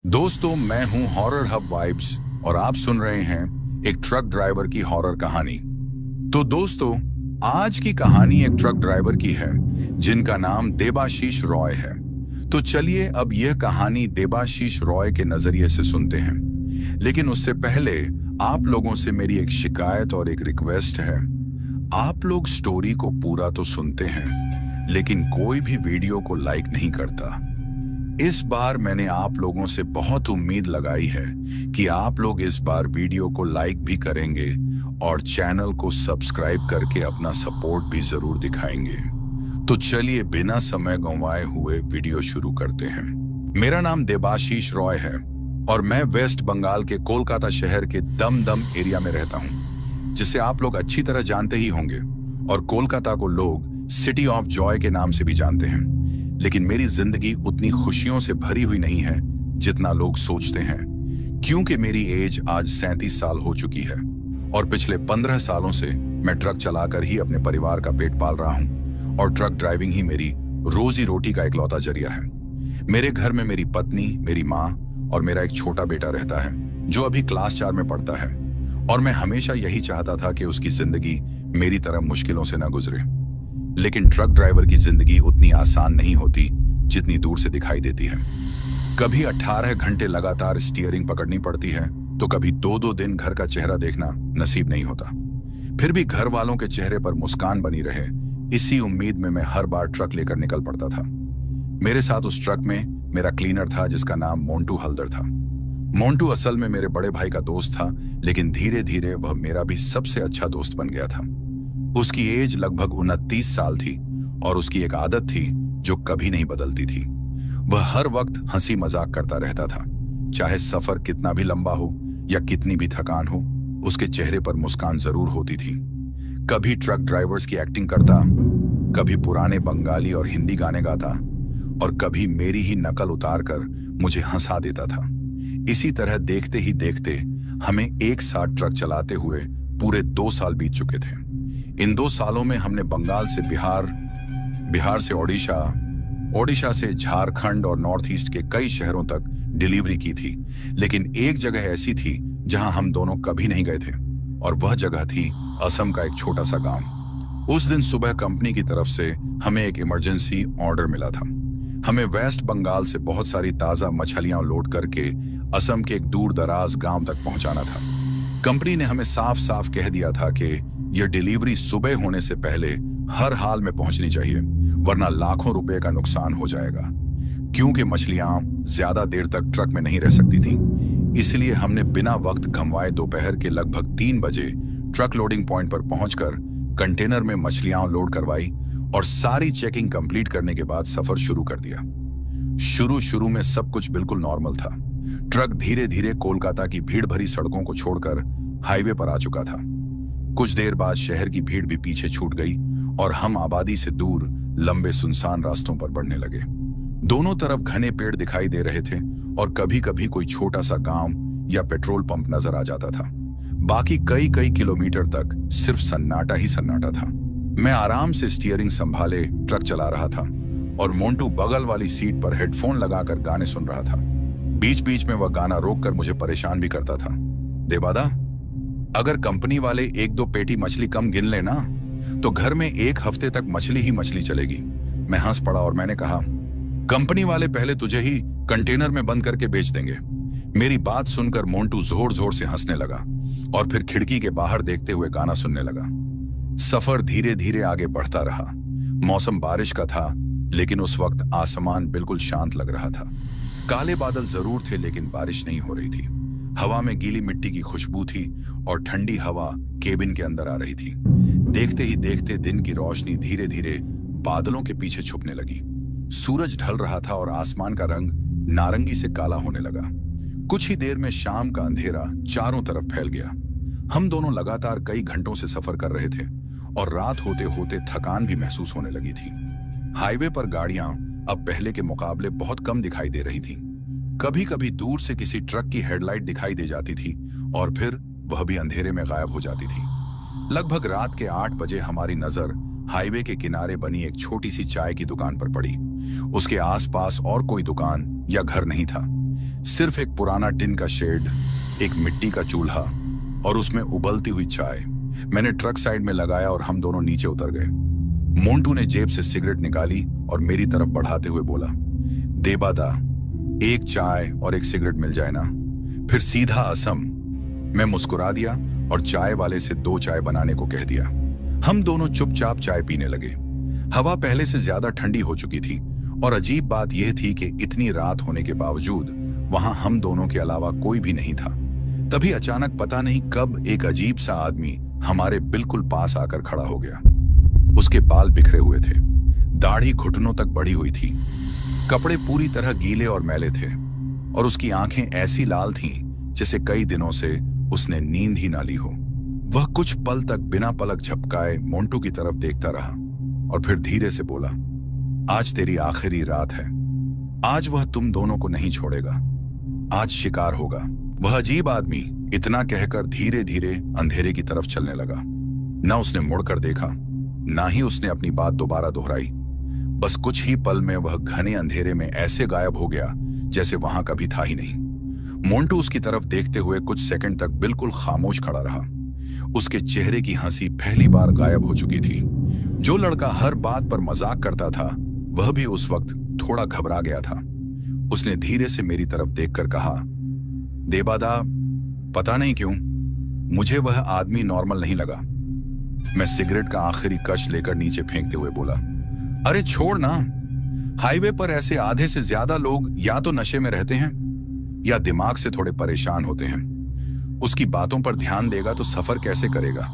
दोस्तों, मैं हूं हॉरर हब वाइब्स और आप सुन रहे हैं एक ट्रक ड्राइवर की हॉरर कहानी। तो दोस्तों, आज की कहानी एक ट्रक ड्राइवर की है जिनका नाम देबाशीष रॉय है। तो चलिए अब यह कहानी देबाशीष रॉय के नजरिए से सुनते हैं। लेकिन उससे पहले आप लोगों से मेरी एक शिकायत और एक रिक्वेस्ट है। आप लोग स्टोरी को पूरा तो सुनते हैं, लेकिन कोई भी वीडियो को लाइक नहीं करता। इस बार मैंने आप लोगों से बहुत उम्मीद लगाई है कि आप लोग इस बार वीडियो को लाइक भी करेंगे और चैनल को सब्सक्राइब करके अपना सपोर्ट भी जरूर दिखाएंगे। तो चलिए बिना समय गंवाए हुए वीडियो शुरू करते हैं। मेरा नाम देबाशीष रॉय है और मैं वेस्ट बंगाल के कोलकाता शहर के दमदम एरिया में रहता हूं, जिसे आप लोग अच्छी तरह जानते ही होंगे। और कोलकाता को लोग सिटी ऑफ जॉय के नाम से भी जानते हैं। लेकिन मेरी जिंदगी उतनी खुशियों से भरी हुई नहीं है जितना लोग सोचते हैं, क्योंकि मेरी एज आज 37 साल हो चुकी है और पिछले 15 सालों से मैं ट्रक चलाकर ही अपने परिवार का पेट पाल रहा हूं। और ट्रक ड्राइविंग ही मेरी रोजी रोटी का इकलौता जरिया है। मेरे घर में मेरी पत्नी, मेरी माँ और मेरा एक छोटा बेटा रहता है जो अभी क्लास 4 में पढ़ता है। और मैं हमेशा यही चाहता था कि उसकी जिंदगी मेरी तरह मुश्किलों से न गुजरे। लेकिन ट्रक ड्राइवर की जिंदगी उतनी आसान नहीं होती जितनी दूर से दिखाई देती है। कभी 18 घंटे लगातार स्टीयरिंग पकड़नी पड़ती है, तो कभी 2-2 दिन घर का चेहरा देखना नसीब नहीं होता। फिर भी घर वालों के चेहरे पर मुस्कान बनी रहे, इसी उम्मीद में मैं हर बार ट्रक लेकर निकल पड़ता था। मेरे साथ उस ट्रक में मेरा क्लीनर था जिसका नाम मोंटू हल्दर था। मोंटू असल में मेरे बड़े भाई का दोस्त था, लेकिन धीरे धीरे वह मेरा भी सबसे अच्छा दोस्त बन गया था। उसकी एज लगभग 29 साल थी और उसकी एक आदत थी जो कभी नहीं बदलती थी। वह हर वक्त हंसी मजाक करता रहता था। चाहे सफर कितना भी लंबा हो या कितनी भी थकान हो, उसके चेहरे पर मुस्कान जरूर होती थी। कभी ट्रक ड्राइवर्स की एक्टिंग करता, कभी पुराने बंगाली और हिंदी गाने गाता और कभी मेरी ही नकल उतारकर मुझे हंसा देता था। इसी तरह देखते ही देखते हमें एक साथ ट्रक चलाते हुए पूरे 2 साल बीत चुके थे। इन 2 सालों में हमने बंगाल से बिहार, बिहार से ओडिशा, ओडिशा से झारखंड और नॉर्थ ईस्ट के कई शहरों तक डिलीवरी की थी। लेकिन एक जगह ऐसी थी जहां हम दोनों कभी नहीं गए थे, और वह जगह थी असम का एक छोटा सा गांव। उस दिन सुबह कंपनी की तरफ से हमें एक इमरजेंसी ऑर्डर मिला था। हमें वेस्ट बंगाल से बहुत सारी ताजा मछलियां लोड करके असम के एक दूर दराज गांव तक पहुंचाना था। कंपनी ने हमें साफ साफ कह दिया था कि यह डिलीवरी सुबह होने से पहले हर हाल में पहुंचनी चाहिए, वरना लाखों रुपए का नुकसान हो जाएगा। क्योंकि मछलियां ज्यादा देर तक ट्रक में नहीं रह सकती थीं, इसलिए हमने बिना वक्त गंवाए दोपहर के लगभग 3 बजे ट्रक लोडिंग पॉइंट पर पहुंचकर कंटेनर में मछलियां लोड करवाई और सारी चेकिंग कंप्लीट करने के बाद सफर शुरू कर दिया। शुरू में सब कुछ बिल्कुल नॉर्मल था। ट्रक धीरे धीरे कोलकाता की भीड़ भरी सड़कों को छोड़कर हाईवे पर आ चुका था। कुछ देर बाद शहर की भीड़ भी पीछे छूट गई और हम आबादी से दूर लंबे सुनसान रास्तों पर बढ़ने लगे। दोनों तरफ घने पेड़ दिखाई दे रहे थे और कभी कभी कोई छोटा सा गांव या पेट्रोल पंप नजर आ जाता था। बाकी कई किलोमीटर तक सिर्फ सन्नाटा ही सन्नाटा था। मैं आराम से स्टीयरिंग संभाले ट्रक चला रहा था और मोंटू बगल वाली सीट पर हेडफोन लगाकर गाने सुन रहा था। बीच बीच में वह गाना रोककर मुझे परेशान भी करता था। देबादा, अगर कंपनी वाले 1-2 पेटी मछली कम गिन लेना तो घर में 1 हफ्ते तक मछली ही मछली चलेगी। मैं हंस पड़ा और मैंने कहा, कंपनी वाले पहले तुझे ही कंटेनर में बंद करके बेच देंगे। मेरी बात सुनकर मोंटू जोर जोर से हंसने लगा और फिर खिड़की के बाहर देखते हुए गाना सुनने लगा। सफर धीरे धीरे आगे बढ़ता रहा। मौसम बारिश का था, लेकिन उस वक्त आसमान बिल्कुल शांत लग रहा था। काले बादल जरूर थे, लेकिन बारिश नहीं हो रही थी। हवा में गीली मिट्टी की खुशबू थी और ठंडी हवा केबिन के अंदर आ रही थी। देखते ही देखते दिन की रोशनी धीरे धीरे बादलों के पीछे छुपने लगी। सूरज ढल रहा था और आसमान का रंग नारंगी से काला होने लगा। कुछ ही देर में शाम का अंधेरा चारों तरफ फैल गया। हम दोनों लगातार कई घंटों से सफर कर रहे थे और रात होते होते थकान भी महसूस होने लगी थी। हाईवे पर गाड़ियां अब पहले के मुकाबले बहुत कम दिखाई दे रही थीं। कभी कभी दूर से किसी ट्रक की हेडलाइट दिखाई दे जाती थी और फिर वह भी अंधेरे में गायब हो जाती थी। लगभग रात के 8 बजे हमारी नजर हाईवे के किनारे बनी एक छोटी सी चाय की दुकान पर पड़ी। उसके आसपास और कोई दुकान या घर नहीं था। सिर्फ एक पुराना टिन का शेड, एक मिट्टी का चूल्हा और उसमें उबलती हुई चाय। मैंने ट्रक साइड में लगाया और हम दोनों नीचे उतर गए। मोंटू ने जेब से सिगरेट निकाली और मेरी तरफ बढ़ाते हुए बोला, देबादा, एक चाय और एक सिगरेट मिल जाए ना, फिर सीधा असम। मैं मुस्कुरा दिया और चाय वाले से 2 चाय बनाने को कह दिया। हम दोनों चुपचाप चाय पीने लगे। हवा पहले से ज्यादा ठंडी हो चुकी थी और अजीब बात यह थी कि इतनी रात होने के बावजूद वहां हम दोनों के अलावा कोई भी नहीं था। तभी अचानक पता नहीं कब एक अजीब सा आदमी हमारे बिल्कुल पास आकर खड़ा हो गया। उसके बाल बिखरे हुए थे, दाढ़ी घुटनों तक बढ़ी हुई थी, कपड़े पूरी तरह गीले और मैले थे और उसकी आंखें ऐसी लाल थीं जैसे कई दिनों से उसने नींद ही ना ली हो। वह कुछ पल तक बिना पलक झपकाए मोंटू की तरफ देखता रहा और फिर धीरे से बोला, आज तेरी आखिरी रात है। आज वह तुम दोनों को नहीं छोड़ेगा। आज शिकार होगा। वह अजीब आदमी इतना कहकर धीरे धीरे अंधेरे की तरफ चलने लगा। ना उसने मुड़कर देखा, ना ही उसने अपनी बात दोबारा दोहराई। बस कुछ ही पल में वह घने अंधेरे में ऐसे गायब हो गया जैसे वहां कभी था ही नहीं। मोंटू उसकी तरफ देखते हुए कुछ सेकंड तक बिल्कुल खामोश खड़ा रहा। उसके चेहरे की हंसी पहली बार गायब हो चुकी थी। जो लड़का हर बात पर मजाक करता था वह भी उस वक्त थोड़ा घबरा गया था। उसने धीरे से मेरी तरफ देखकर कहा, देबादा, पता नहीं क्यों मुझे वह आदमी नॉर्मल नहीं लगा। मैं सिगरेट का आखिरी कश लेकर नीचे फेंकते हुए बोला, अरे छोड़ ना। हाईवे पर ऐसे आधे से ज्यादा लोग या तो नशे में रहते हैं या दिमाग से थोड़े परेशान होते हैं। उसकी बातों पर ध्यान देगा तो सफर कैसे करेगा।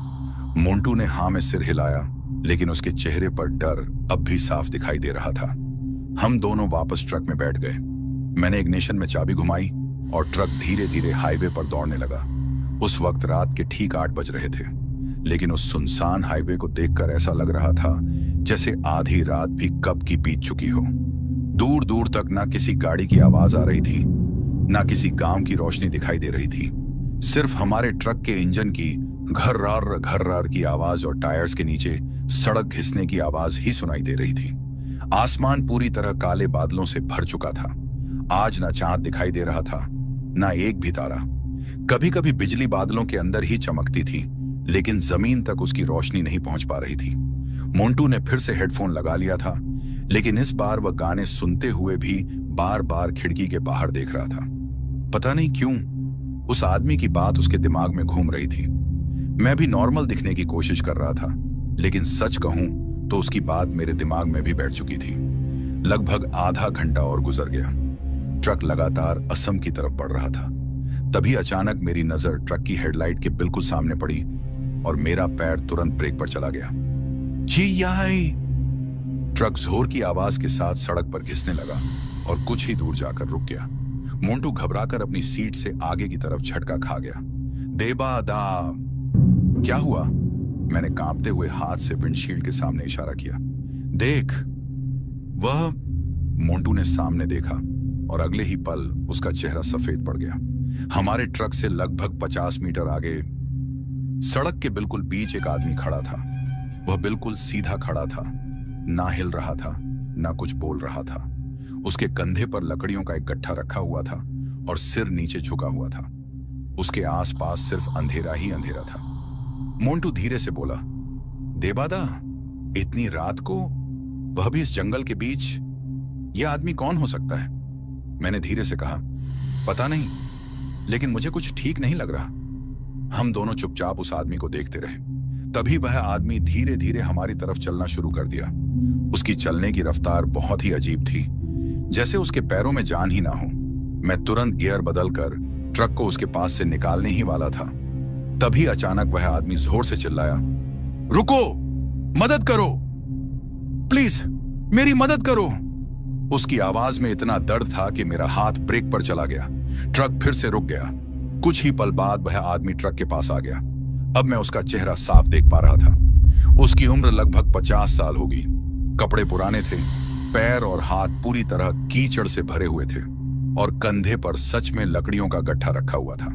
मोंटू ने हाँ में सिर हिलाया, लेकिन उसके चेहरे पर डर अब भी साफ दिखाई दे रहा था। हम दोनों वापस ट्रक में बैठ गए। मैंने इग्निशन में चाबी घुमाई और ट्रक धीरे धीरे हाईवे पर दौड़ने लगा। उस वक्त रात के ठीक 8 बज रहे थे, लेकिन उस सुनसान हाईवे को देखकर ऐसा लग रहा था जैसे आधी रात भी कब की बीत चुकी हो। दूर दूर तक ना किसी गाड़ी की आवाज आ रही थी, ना किसी गांव की रोशनी दिखाई दे रही थी। सिर्फ हमारे ट्रक के इंजन की घर्रार की आवाज और टायर्स के नीचे सड़क घिसने की आवाज ही सुनाई दे रही थी। आसमान पूरी तरह काले बादलों से भर चुका था। आज ना चांद दिखाई दे रहा था, ना एक भी तारा। कभी कभी बिजली बादलों के अंदर ही चमकती थी, लेकिन जमीन तक उसकी रोशनी नहीं पहुंच पा रही थी। मोंटू ने फिर से हेडफोन लगा लिया था, लेकिन इस बार वह गाने सुनते हुए भी बार बार खिड़की के बाहर देख रहा था। पता नहीं क्यों उस आदमी की बात उसके दिमाग में घूम रही थी। मैं भी नॉर्मल दिखने की कोशिश कर रहा था, लेकिन सच कहूं तो उसकी बात मेरे दिमाग में भी बैठ चुकी थी। लगभग आधा घंटा और गुजर गया। ट्रक लगातार असम की तरफ बढ़ रहा था। तभी अचानक मेरी नजर ट्रक की हेडलाइट के बिल्कुल सामने पड़ी और मेरा पैर तुरंत ब्रेक पर चला गया। जी, ट्रक जोर की आवाज के साथ सड़क पर घिसने लगा और कुछ ही दूर जाकर रुक गया। मोंटू घबराकर अपनी सीट से आगे की तरफ झटका खा गया। देबादा, क्या हुआ? मैंने कांपते हुए हाथ से विंडशील्ड के सामने इशारा किया। देख। वह मोंटू ने सामने देखा और अगले ही पल उसका चेहरा सफेद पड़ गया। हमारे ट्रक से लगभग 50 मीटर आगे सड़क के बिल्कुल बीच एक आदमी खड़ा था। वह बिल्कुल सीधा खड़ा था, ना हिल रहा था, ना कुछ बोल रहा था। उसके कंधे पर लकड़ियों का एक गट्ठा रखा हुआ था और सिर नीचे झुका हुआ था। उसके आसपास सिर्फ अंधेरा ही अंधेरा था। मोंटू धीरे से बोला, देबादा, इतनी रात को, वह भी इस जंगल के बीच, यह आदमी कौन हो सकता है? मैंने धीरे से कहा, पता नहीं, लेकिन मुझे कुछ ठीक नहीं लग रहा। हम दोनों चुपचाप उस आदमी को देखते रहे। तभी वह आदमी धीरे धीरे हमारी तरफ चलना शुरू कर दिया। उसकी चलने की रफ्तार बहुत ही अजीब थी, जैसे उसके पैरों में जान ही ना हो। मैं तुरंत गियर बदलकर ट्रक को उसके पास से निकालने ही वाला था। तभी अचानक वह आदमी जोर से चिल्लाया, रुको, मदद करो, प्लीज मेरी मदद करो। उसकी आवाज में इतना दर्द था कि मेरा हाथ ब्रेक पर चला गया। ट्रक फिर से रुक गया। कुछ ही पल बाद वह आदमी ट्रक के पास आ गया। अब मैं उसका चेहरा साफ देख पा रहा था। उसकी उम्र लगभग 50 साल होगी। कपड़े पुराने थे, पैर और हाथ पूरी तरह कीचड़ से भरे हुए थे और कंधे पर सच में लकड़ियों का गट्ठा रखा हुआ था।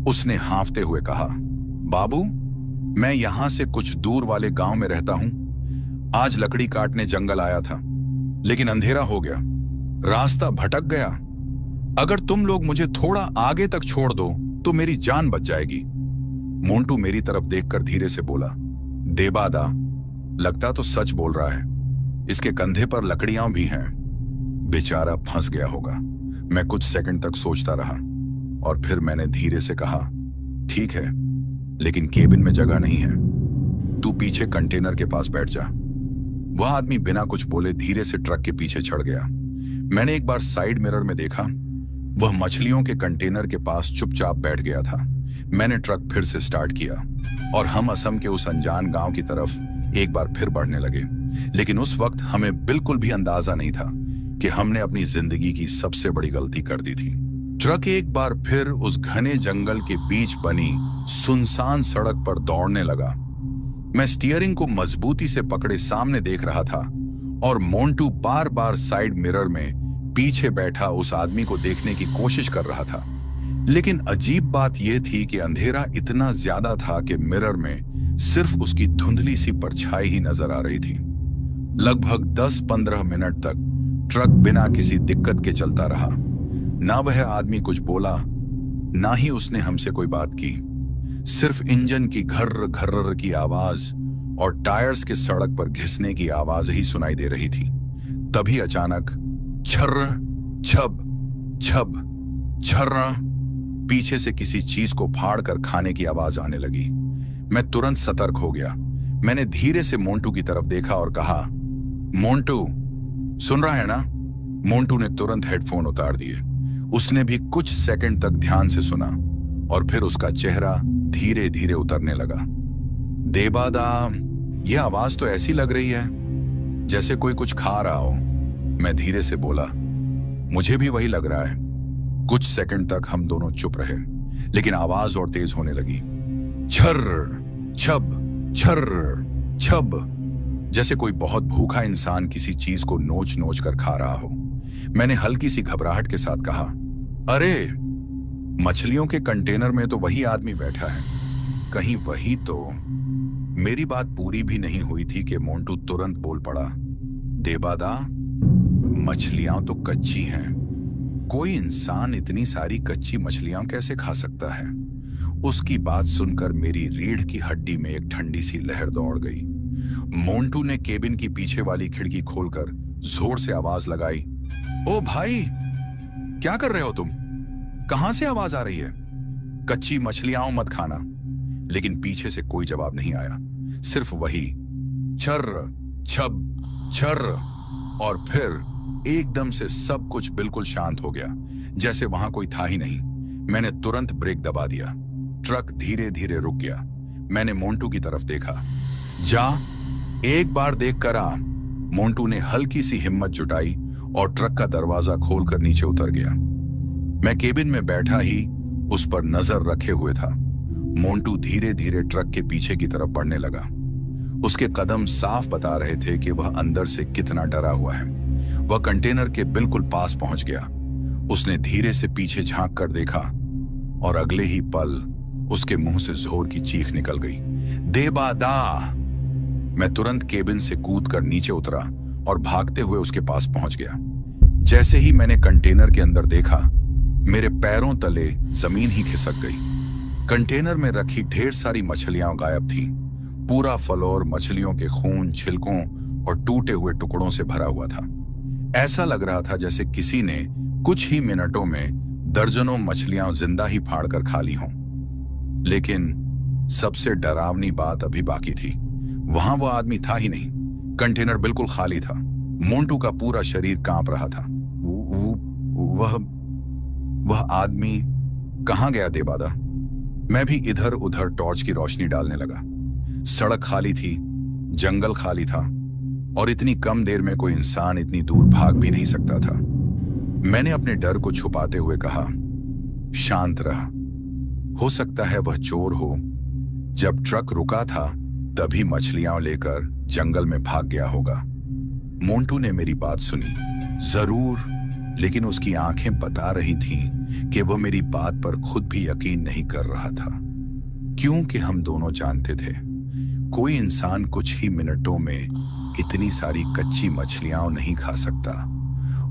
उसने हांफते हुए कहा, बाबू, मैं यहां से कुछ दूर वाले गांव में रहता हूं। आज लकड़ी काटने जंगल आया था, लेकिन अंधेरा हो गया, रास्ता भटक गया। अगर तुम लोग मुझे थोड़ा आगे तक छोड़ दो तो मेरी जान बच जाएगी। मोंटू मेरी तरफ देखकर धीरे से बोला, देबादा, लगता तो सच बोल रहा है। इसके कंधे पर लकड़ियां भी हैं। बेचारा फंस गया होगा। मैं कुछ सेकंड तक सोचता रहा और फिर मैंने धीरे से कहा, ठीक है, लेकिन केबिन में जगह नहीं है। तू पीछे कंटेनर के पास बैठ जा। वह आदमी बिना कुछ बोले धीरे से ट्रक के पीछे चढ़ गया। मैंने एक बार साइड मिरर में देखा, वह मछलियों के कंटेनर के पास चुपचाप बैठ गया था। मैंने ट्रक फिर से स्टार्ट किया और हम असम के उस अनजान गांव की तरफ एक बार फिर बढ़ने लगे। लेकिन उस वक्त हमें बिल्कुल भी अंदाजा नहीं था कि हमने अपनी जिंदगी की सबसे बड़ी गलती कर दी थी। ट्रक एक बार फिर उस घने जंगल के बीच बनी सुनसान सड़क पर दौड़ने लगा। मैं स्टीयरिंग को मजबूती से पकड़े सामने देख रहा था और मोंटू बार बार साइड मिरर में पीछे बैठा उस आदमी को देखने की कोशिश कर रहा था। लेकिन अजीब बात यह थी कि अंधेरा इतना ज्यादा था कि मिरर में सिर्फ उसकी धुंधली सी परछाई ही नजर आ रही थी। लगभग 10-15 मिनट तक ट्रक बिना किसी दिक्कत के चलता रहा। ना वह आदमी कुछ बोला, ना ही उसने हमसे कोई बात की। सिर्फ इंजन की घर्र घर्र की आवाज और टायर्स के सड़क पर घिसने की आवाज ही सुनाई दे रही थी। तभी अचानक छर्र छब छब छर्र पीछे से किसी चीज को फाड़ कर खाने की आवाज आने लगी। मैं तुरंत सतर्क हो गया। मैंने धीरे से मोंटू की तरफ देखा और कहा, मोंटू, सुन रहा है ना? मोंटू ने तुरंत हेडफोन उतार दिए। उसने भी कुछ सेकंड तक ध्यान से सुना और फिर उसका चेहरा धीरे धीरे उतरने लगा। देबादा, यह आवाज तो ऐसी लग रही है जैसे कोई कुछ खा रहा हो। मैं धीरे से बोला, मुझे भी वही लग रहा है। कुछ सेकंड तक हम दोनों चुप रहे, लेकिन आवाज और तेज होने लगी। छर्र छब छर्र छब, जैसे कोई बहुत भूखा इंसान किसी चीज को नोच नोच कर खा रहा हो। मैंने हल्की सी घबराहट के साथ कहा, अरे, मछलियों के कंटेनर में तो वही आदमी बैठा है, कहीं वही तो। मेरी बात पूरी भी नहीं हुई थी कि मोंटू तुरंत बोल पड़ा, देबादा, मछलियां तो कच्ची हैं। कोई इंसान इतनी सारी कच्ची मछलियां कैसे खा सकता है? उसकी बात सुनकर मेरी रीढ़ की हड्डी में एक ठंडी सी लहर दौड़ गई। मोंटू ने केबिन की पीछे वाली खिड़की खोलकर जोर से आवाज लगाई, ओ भाई, क्या कर रहे हो तुम? कहां से आवाज आ रही है? कच्ची मछलियां मत खाना। लेकिन पीछे से कोई जवाब नहीं आया, सिर्फ वही छर्र छब छर्र। और फिर एकदम से सब कुछ बिल्कुल शांत हो गया, जैसे वहां कोई था ही नहीं। मैंने तुरंत ब्रेक दबा दिया। ट्रक धीरे धीरे रुक गया। मैंने मोंटू की तरफ देखा। जा, एक बार देख कर आ। मोंटू ने हल्की सी हिम्मत जुटाई और ट्रक का दरवाजा खोलकर नीचे उतर गया। मैं केबिन में बैठा ही उस पर नजर रखे हुए था। मोंटू धीरे धीरे ट्रक के पीछे की तरफ बढ़ने लगा। उसके कदम साफ बता रहे थे कि वह अंदर से कितना डरा हुआ है। वह कंटेनर के बिल्कुल पास पहुंच गया। उसने धीरे से पीछे झांक कर देखा और अगले ही पल उसके मुंह से जोर की चीख निकल गई, देबादा! मैं तुरंत केबिन से कूदकर नीचे उतरा और भागते हुए उसके पास पहुंच गया। जैसे ही मैंने कंटेनर के अंदर देखा, मेरे पैरों तले जमीन ही खिसक गई। कंटेनर में रखी ढेर सारी मछलियां गायब थीं। पूरा फ्लोर मछलियों के खून, छिलकों और टूटे हुए टुकड़ों से भरा हुआ था। ऐसा लग रहा था जैसे किसी ने कुछ ही मिनटों में दर्जनों मछलियां जिंदा ही फाड़कर खा ली हों। लेकिन सबसे डरावनी बात अभी बाकी थी। वहां वो आदमी था ही नहीं। कंटेनर बिल्कुल खाली था। मोंटू का पूरा शरीर कांप रहा था। वह आदमी कहां गया देबादा? मैं भी इधर उधर टॉर्च की रोशनी डालने लगा। सड़क खाली थी, जंगल खाली था और इतनी कम देर में कोई इंसान इतनी दूर भाग भी नहीं सकता था। मैंने अपने डर को छुपाते हुए कहा, शांत रहा। हो सकता है वह चोर हो। जब ट्रक रुका था तभी मछलियां लेकर जंगल में भाग गया होगा। मोंटू ने मेरी बात सुनी, जरूर, लेकिन उसकी आंखें बता रही थीं कि वह मेरी बात पर खुद भी यकीन नहीं कर रहा था। क्योंकि हम दोनों जानते थे, कोई इंसान कुछ ही मिनटों में इतनी सारी कच्ची मछलियां नहीं खा सकता।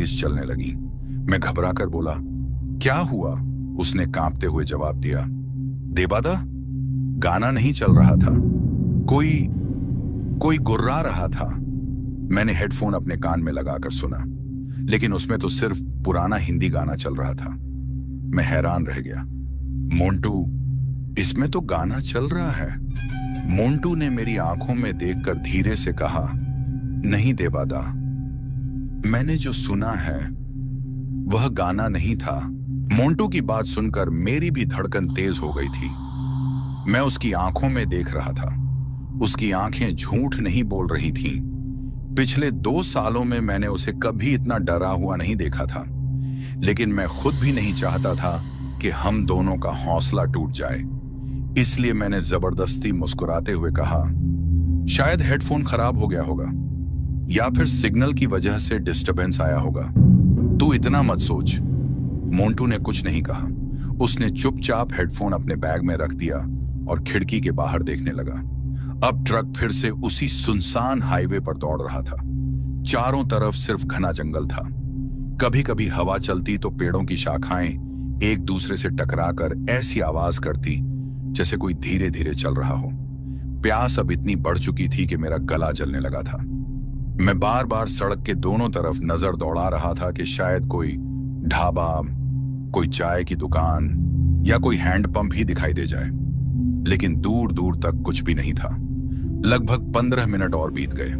तेज चलने लगी। मैं घबरा कर बोला, क्या हुआ? उसने कांपते हुए जवाब दिया, देबादा, गाना नहीं चल रहा था, कोई कोई गुर्रा रहा था। मैंने हेडफोन अपने कान में लगाकर सुना, लेकिन उसमें तो सिर्फ पुराना हिंदी गाना चल रहा था। मैं हैरान रह गया। मोंटू, इसमें तो गाना चल रहा है। मोंटू ने मेरी आंखों में देखकर धीरे से कहा, नहीं देबादा, मैंने जो सुना है वह गाना नहीं था। मोंटू की बात सुनकर मेरी भी धड़कन तेज हो गई थी। मैं उसकी आंखों में देख रहा था। उसकी आंखें झूठ नहीं बोल रही थीं। पिछले 2 सालों में मैंने उसे कभी इतना डरा हुआ नहीं देखा था, लेकिन मैं खुद भी नहीं चाहता था कि हम दोनों का हौसला टूट जाए। इसलिए मैंने जबरदस्ती मुस्कुराते हुए कहा, शायद हेडफोन खराब हो गया होगा या फिर सिग्नल की वजह से डिस्टरबेंस आया होगा। तू इतना मत सोच। मोंटू ने कुछ नहीं कहा। उसने चुपचाप हेडफोन अपने बैग में रख दिया और खिड़की के बाहर देखने लगा। अब ट्रक फिर से उसी सुनसान हाईवे पर दौड़ रहा था। चारों तरफ सिर्फ घना जंगल था। कभी कभी हवा चलती तो पेड़ों की शाखाएं एक दूसरे से टकराकर ऐसी आवाज करती जैसे कोई धीरे धीरे चल रहा हो। प्यास अब इतनी बढ़ चुकी थी कि मेरा गला जलने लगा था। मैं बार बार सड़क के दोनों तरफ नजर दौड़ा रहा था कि शायद कोई ढाबा, कोई चाय की दुकान या कोई हैंडपंप ही दिखाई दे जाए, लेकिन दूर दूर तक कुछ भी नहीं था। लगभग 15 मिनट और बीत गए,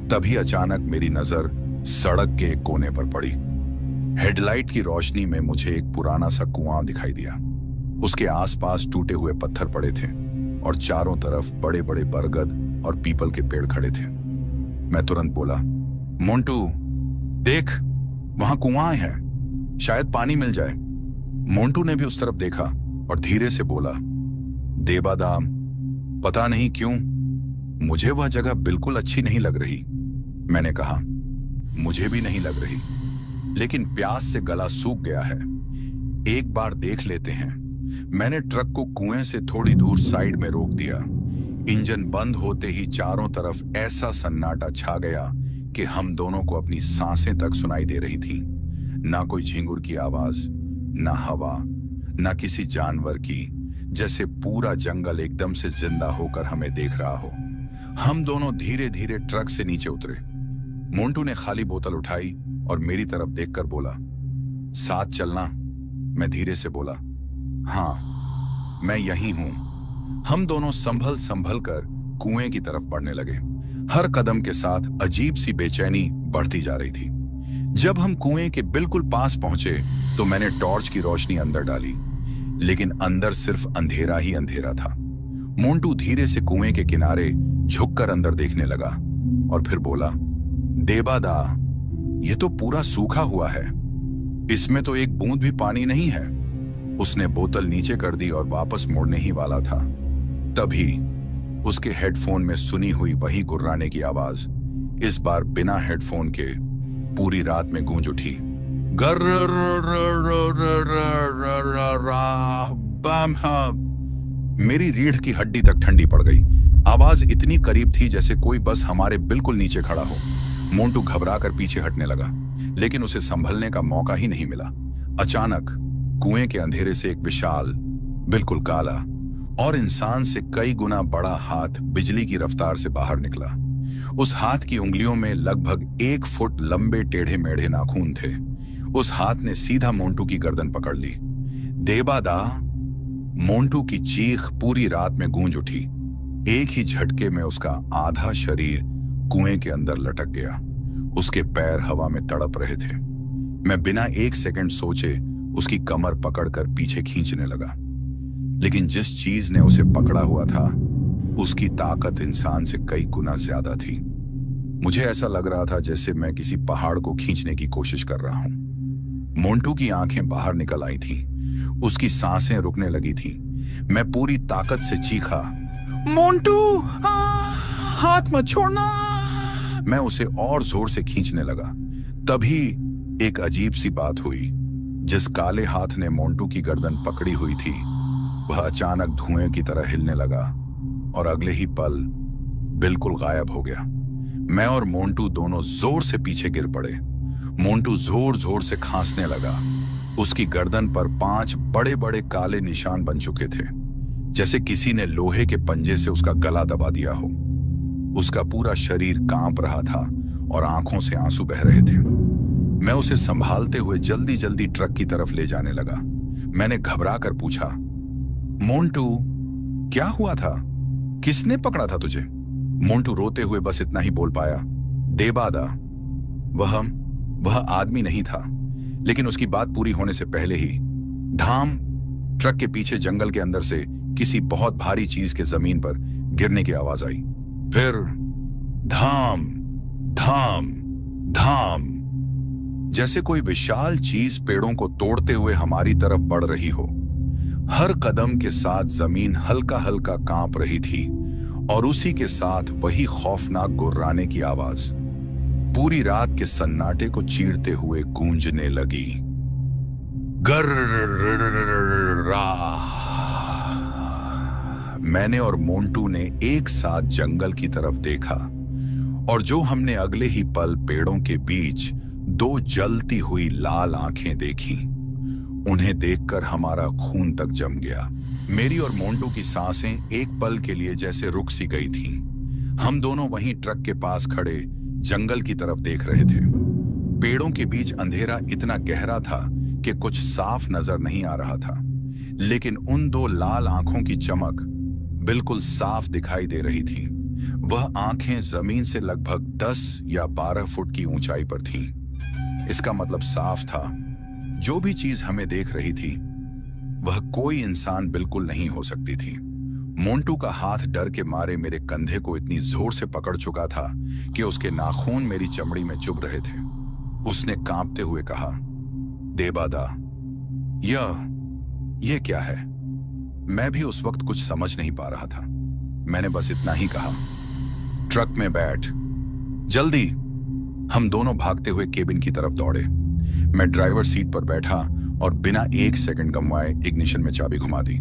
तभी अचानक मेरी नजर सड़क के एक कोने पर पड़ी। हेडलाइट की रोशनी में मुझे एक पुराना सा कुआं दिखाई दिया। उसके आसपास टूटे हुए पत्थर पड़े थे और चारों तरफ बड़े बड़े बरगद और पीपल के पेड़ खड़े थे। मैं तुरंत बोला, मोंटू देख, वहां कुआं है, शायद पानी मिल जाए। मोंटू ने भी उस तरफ देखा और धीरे से बोला, देबादा, पता नहीं क्यों मुझे वह जगह बिल्कुल अच्छी नहीं लग रही। मैंने कहा, मुझे भी नहीं लग रही, लेकिन प्यास से गला सूख गया है, एक बार देख लेते हैं। मैंने ट्रक को कुएं से थोड़ी दूर साइड में रोक दिया। इंजन बंद होते ही चारों तरफ ऐसा सन्नाटा छा गया कि हम दोनों को अपनी सांसें तक सुनाई दे रही थीं। ना कोई झिंगुर की आवाज, ना हवा, ना किसी जानवर की, जैसे पूरा जंगल एकदम से जिंदा होकर हमें देख रहा हो। हम दोनों धीरे धीरे ट्रक से नीचे उतरे। मोंटू ने खाली बोतल उठाई और मेरी तरफ देखकर बोला, साथ चलना? मैं धीरे से बोला, हाँ, मैं यहीं हूं। हम दोनों संभल संभल कर कुएं की तरफ बढ़ने लगे। हर कदम के साथ अजीब सी बेचैनी बढ़ती जा रही थी। जब हम कुएं के बिल्कुल पास पहुंचे तो मैंने टॉर्च की रोशनी अंदर डाली, लेकिन अंदर सिर्फ अंधेरा ही अंधेरा था। मोंटू धीरे से कुएं के किनारे झुककर अंदर देखने लगा और फिर बोला, देबादा, ये तो पूरा सूखा हुआ है, इसमें तो एक बूंद भी पानी नहीं है। उसने बोतल नीचे कर दी और वापस मुड़ने ही वाला था, तभी उसके हेडफोन में सुनी हुई वही गुर्राने की आवाज इस बार बिना हेडफोन के पूरी रात में गूंज उठी। मेरी रीढ़ की हड्डी तक ठंडी पड़ गई। आवाज इतनी करीब थी जैसे कोई बस हमारे बिल्कुल नीचे खड़ा हो। मोंटू घबराकर पीछे हटने लगा, लेकिन उसे संभलने का मौका ही नहीं मिला। अचानक कुएं के अंधेरे से एक विशाल, बिल्कुल काला और इंसान से कई गुना बड़ा हाथ बिजली की रफ्तार से बाहर निकला। उस हाथ की उंगलियों में लगभग 1 फुट लंबे टेढ़े मेढ़े नाखून थे। उस हाथ ने सीधा मोंटू की गर्दन पकड़ ली। देबादा, मोंटू की चीख पूरी रात में गूंज उठी। एक ही झटके में उसका आधा शरीर कुएं के अंदर लटक गया। उसके पैर हवा में तड़प रहे थे। मैं बिना 1 सेकंड सोचे उसकी कमर पकड़कर पीछे खींचने लगा, लेकिन जिस चीज ने उसे पकड़ा हुआ था उसकी ताकत इंसान से कई गुना ज्यादा थी। मुझे ऐसा लग रहा था जैसे मैं किसी पहाड़ को खींचने की कोशिश कर रहा हूं। मोंटू की आंखें बाहर निकल आई थीं, उसकी सांसें रुकने लगी थीं। मैं पूरी ताकत से चीखा, मोंटू, हाथ मत छोड़ना। मैं उसे और जोर से खींचने लगा। तभी एक अजीब सी बात हुई। जिस काले हाथ ने मोंटू की गर्दन पकड़ी हुई थी वह अचानक धुएं की तरह हिलने लगा और अगले ही पल बिल्कुल गायब हो गया। मैं और मोंटू दोनों जोर से पीछे गिर पड़े। मोंटू जोर जोर से खांसने लगा। उसकी गर्दन पर 5 बड़े बड़े काले निशान बन चुके थे, जैसे किसी ने लोहे के पंजे से उसका गला दबा दिया हो। उसका पूरा शरीर कांप रहा था और आंखों से आंसू बह रहे थे। मैं उसे संभालते हुए जल्दी जल्दी ट्रक की तरफ ले जाने लगा। मैंने घबरा कर पूछा, मोंटू, क्या हुआ था? किसने पकड़ा था तुझे? मोंटू रोते हुए बस इतना ही बोल पाया, देबादा, वह आदमी नहीं था। लेकिन उसकी बात पूरी होने से पहले ही धाम, ट्रक के पीछे जंगल के अंदर से किसी बहुत भारी चीज के जमीन पर गिरने की आवाज आई। फिर धाम धाम धाम, जैसे कोई विशाल चीज पेड़ों को तोड़ते हुए हमारी तरफ बढ़ रही हो। हर कदम के साथ जमीन हल्का हल्का कांप रही थी और उसी के साथ वही खौफनाक गुर्राने की आवाज पूरी रात के सन्नाटे को चीरते हुए गूंजने लगी। गर्रा। मैंने और मोंटू ने एक साथ जंगल की तरफ देखा और जो हमने अगले ही पल पेड़ों के बीच 2 जलती हुई लाल आंखें देखी। उन्हें देखकर हमारा खून तक जम गया। मेरी और मोंटू की सांसें एक पल के लिए जैसे रुक सी गई थीं। हम दोनों वहीं ट्रक के पास खड़े जंगल की तरफ देख रहे थे। पेड़ों के बीच अंधेरा इतना गहरा था कि कुछ साफ नजर नहीं आ रहा था, लेकिन उन दो लाल आंखों की चमक बिल्कुल साफ दिखाई दे रही थी। वह आंखें जमीन से लगभग 10 या 12 फुट की ऊंचाई पर थीं। इसका मतलब साफ था, जो भी चीज हमें देख रही थी वह कोई इंसान बिल्कुल नहीं हो सकती थी। मोंटू का हाथ डर के मारे मेरे कंधे को इतनी जोर से पकड़ चुका था कि उसके नाखून मेरी चमड़ी में चुभ रहे थे। उसने कांपते हुए कहा, देबादा, यह क्या है? मैं भी उस वक्त कुछ समझ नहीं पा रहा था। मैंने बस इतना ही कहा, ट्रक में बैठ, जल्दी। हम दोनों भागते हुए केबिन की तरफ दौड़े। मैं ड्राइवर सीट पर बैठा और बिना एक सेकंड गंवाए इग्निशन में चाबी घुमा दी।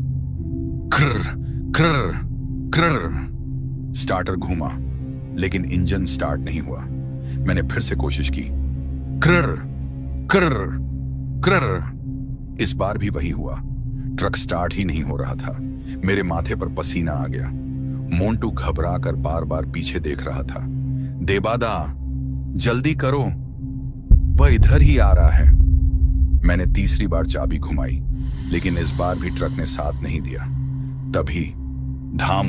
krr, krr, krr। स्टार्टर घूमा, लेकिन इंजन स्टार्ट नहीं हुआ। मैंने फिर से कोशिश की, krr, krr, krr। इस बार भी वही हुआ। ट्रक स्टार्ट ही नहीं हो रहा था। मेरे माथे पर पसीना आ गया। मोंटू घबरा कर बार बार पीछे देख रहा था। देबादा, जल्दी करो, वह इधर ही आ रहा है। मैंने तीसरी बार चाबी घुमाई, लेकिन इस बार भी ट्रक ने साथ नहीं दिया। तभी धाम,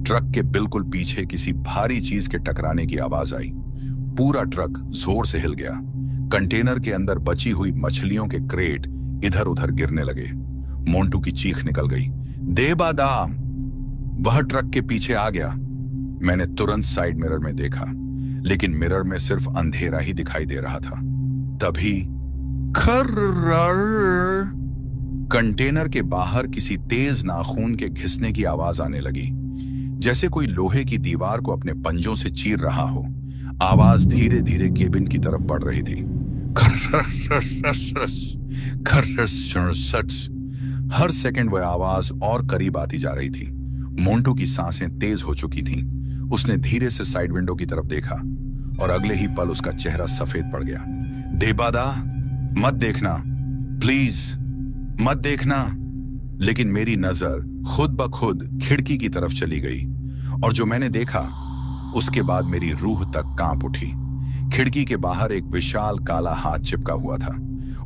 ट्रक के बिल्कुल पीछे किसी भारी चीज के टकराने की आवाज आई। पूरा ट्रक जोर से हिल गया। कंटेनर के अंदर बची हुई मछलियों के क्रेट इधर उधर गिरने लगे। मोंटू की चीख निकल गई, देबादा, वह ट्रक के पीछे आ गया। मैंने तुरंत साइड मिरर में देखा, लेकिन मिरर में सिर्फ अंधेरा ही दिखाई दे रहा था। तभी खर्रर, कंटेनर के बाहर किसी तेज नाखून के घिसने की आवाज आने लगी, जैसे कोई लोहे की दीवार को अपने पंजों से चीर रहा हो। आवाज धीरे धीरे केबिन की तरफ बढ़ रही थी। हर सेकंड वह आवाज और करीब आती जा रही थी। मोंटू की सांसें तेज हो चुकी थीं। उसने धीरे से साइड विंडो की तरफ देखा और अगले ही पल उसका चेहरा सफेद पड़ गया। देबादा, मत देखना, प्लीज मत देखना। लेकिन मेरी नजर खुद ब खुद खिड़की की तरफ चली गई, और जो मैंने देखा उसके बाद मेरी रूह तक कांप उठी। खिड़की के बाहर एक विशाल काला हाथ चिपका हुआ था।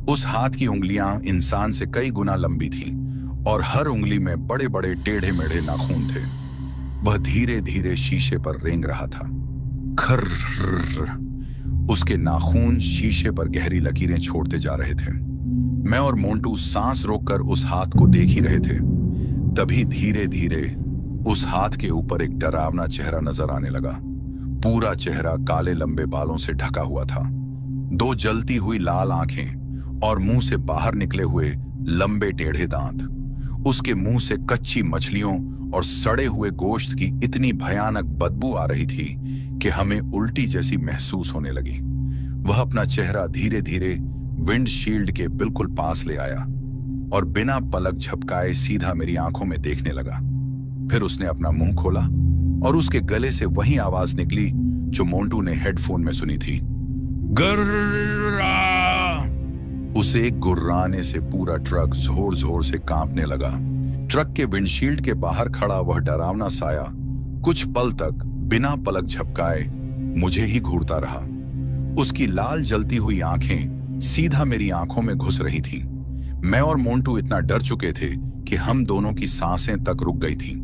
उस हाथ की उंगलियां इंसान से कई गुना लंबी थीं और हर उंगली में बड़े बड़े टेढ़े मेढ़े नाखून थे। वह धीरे धीरे शीशे पर रेंग रहा था। खर्र, उसके नाखून शीशे पर गहरी लकीरें छोड़ते जा रहे थे। मैं और मोंटू सांस रोककर उस हाथ को देख ही रहे थे। तभी धीरे धीरे उस हाथ के ऊपर एक डरावना चेहरा नजर आने लगा। पूरा चेहरा काले लंबे बालों से ढका हुआ था। दो जलती हुई लाल आंखें और मुंह से बाहर निकले हुए लंबे टेढ़े दांत। उसके मुंह से कच्ची मछलियों और सड़े हुए गोश्त की इतनी भयानक बदबू आ रही थी कि हमें उल्टी जैसी महसूस होने लगी। वह अपना चेहरा धीरे धीरे विंडशील्ड के बिल्कुल पास ले आया और बिना पलक झपकाए सीधा मेरी आंखों में देखने लगा। फिर उसने अपना मुंह खोला और उसके गले से वही आवाज निकली जो मोंटू ने हेडफोन में सुनी थी, गर्रा। उसे गुर्राने से पूरा ट्रक जोर जोर से कांपने लगा। ट्रक के विंडशील्ड के बाहर खड़ा वह डरावना साया कुछ पल तक बिना पलक झपकाए मुझे ही घूरता रहा। उसकी लाल जलती हुई आंखें सीधा मेरी आंखों में घुस रही थीं। मैं और मोंटू इतना डर चुके थे कि हम दोनों की सांसें तक रुक गई थीं।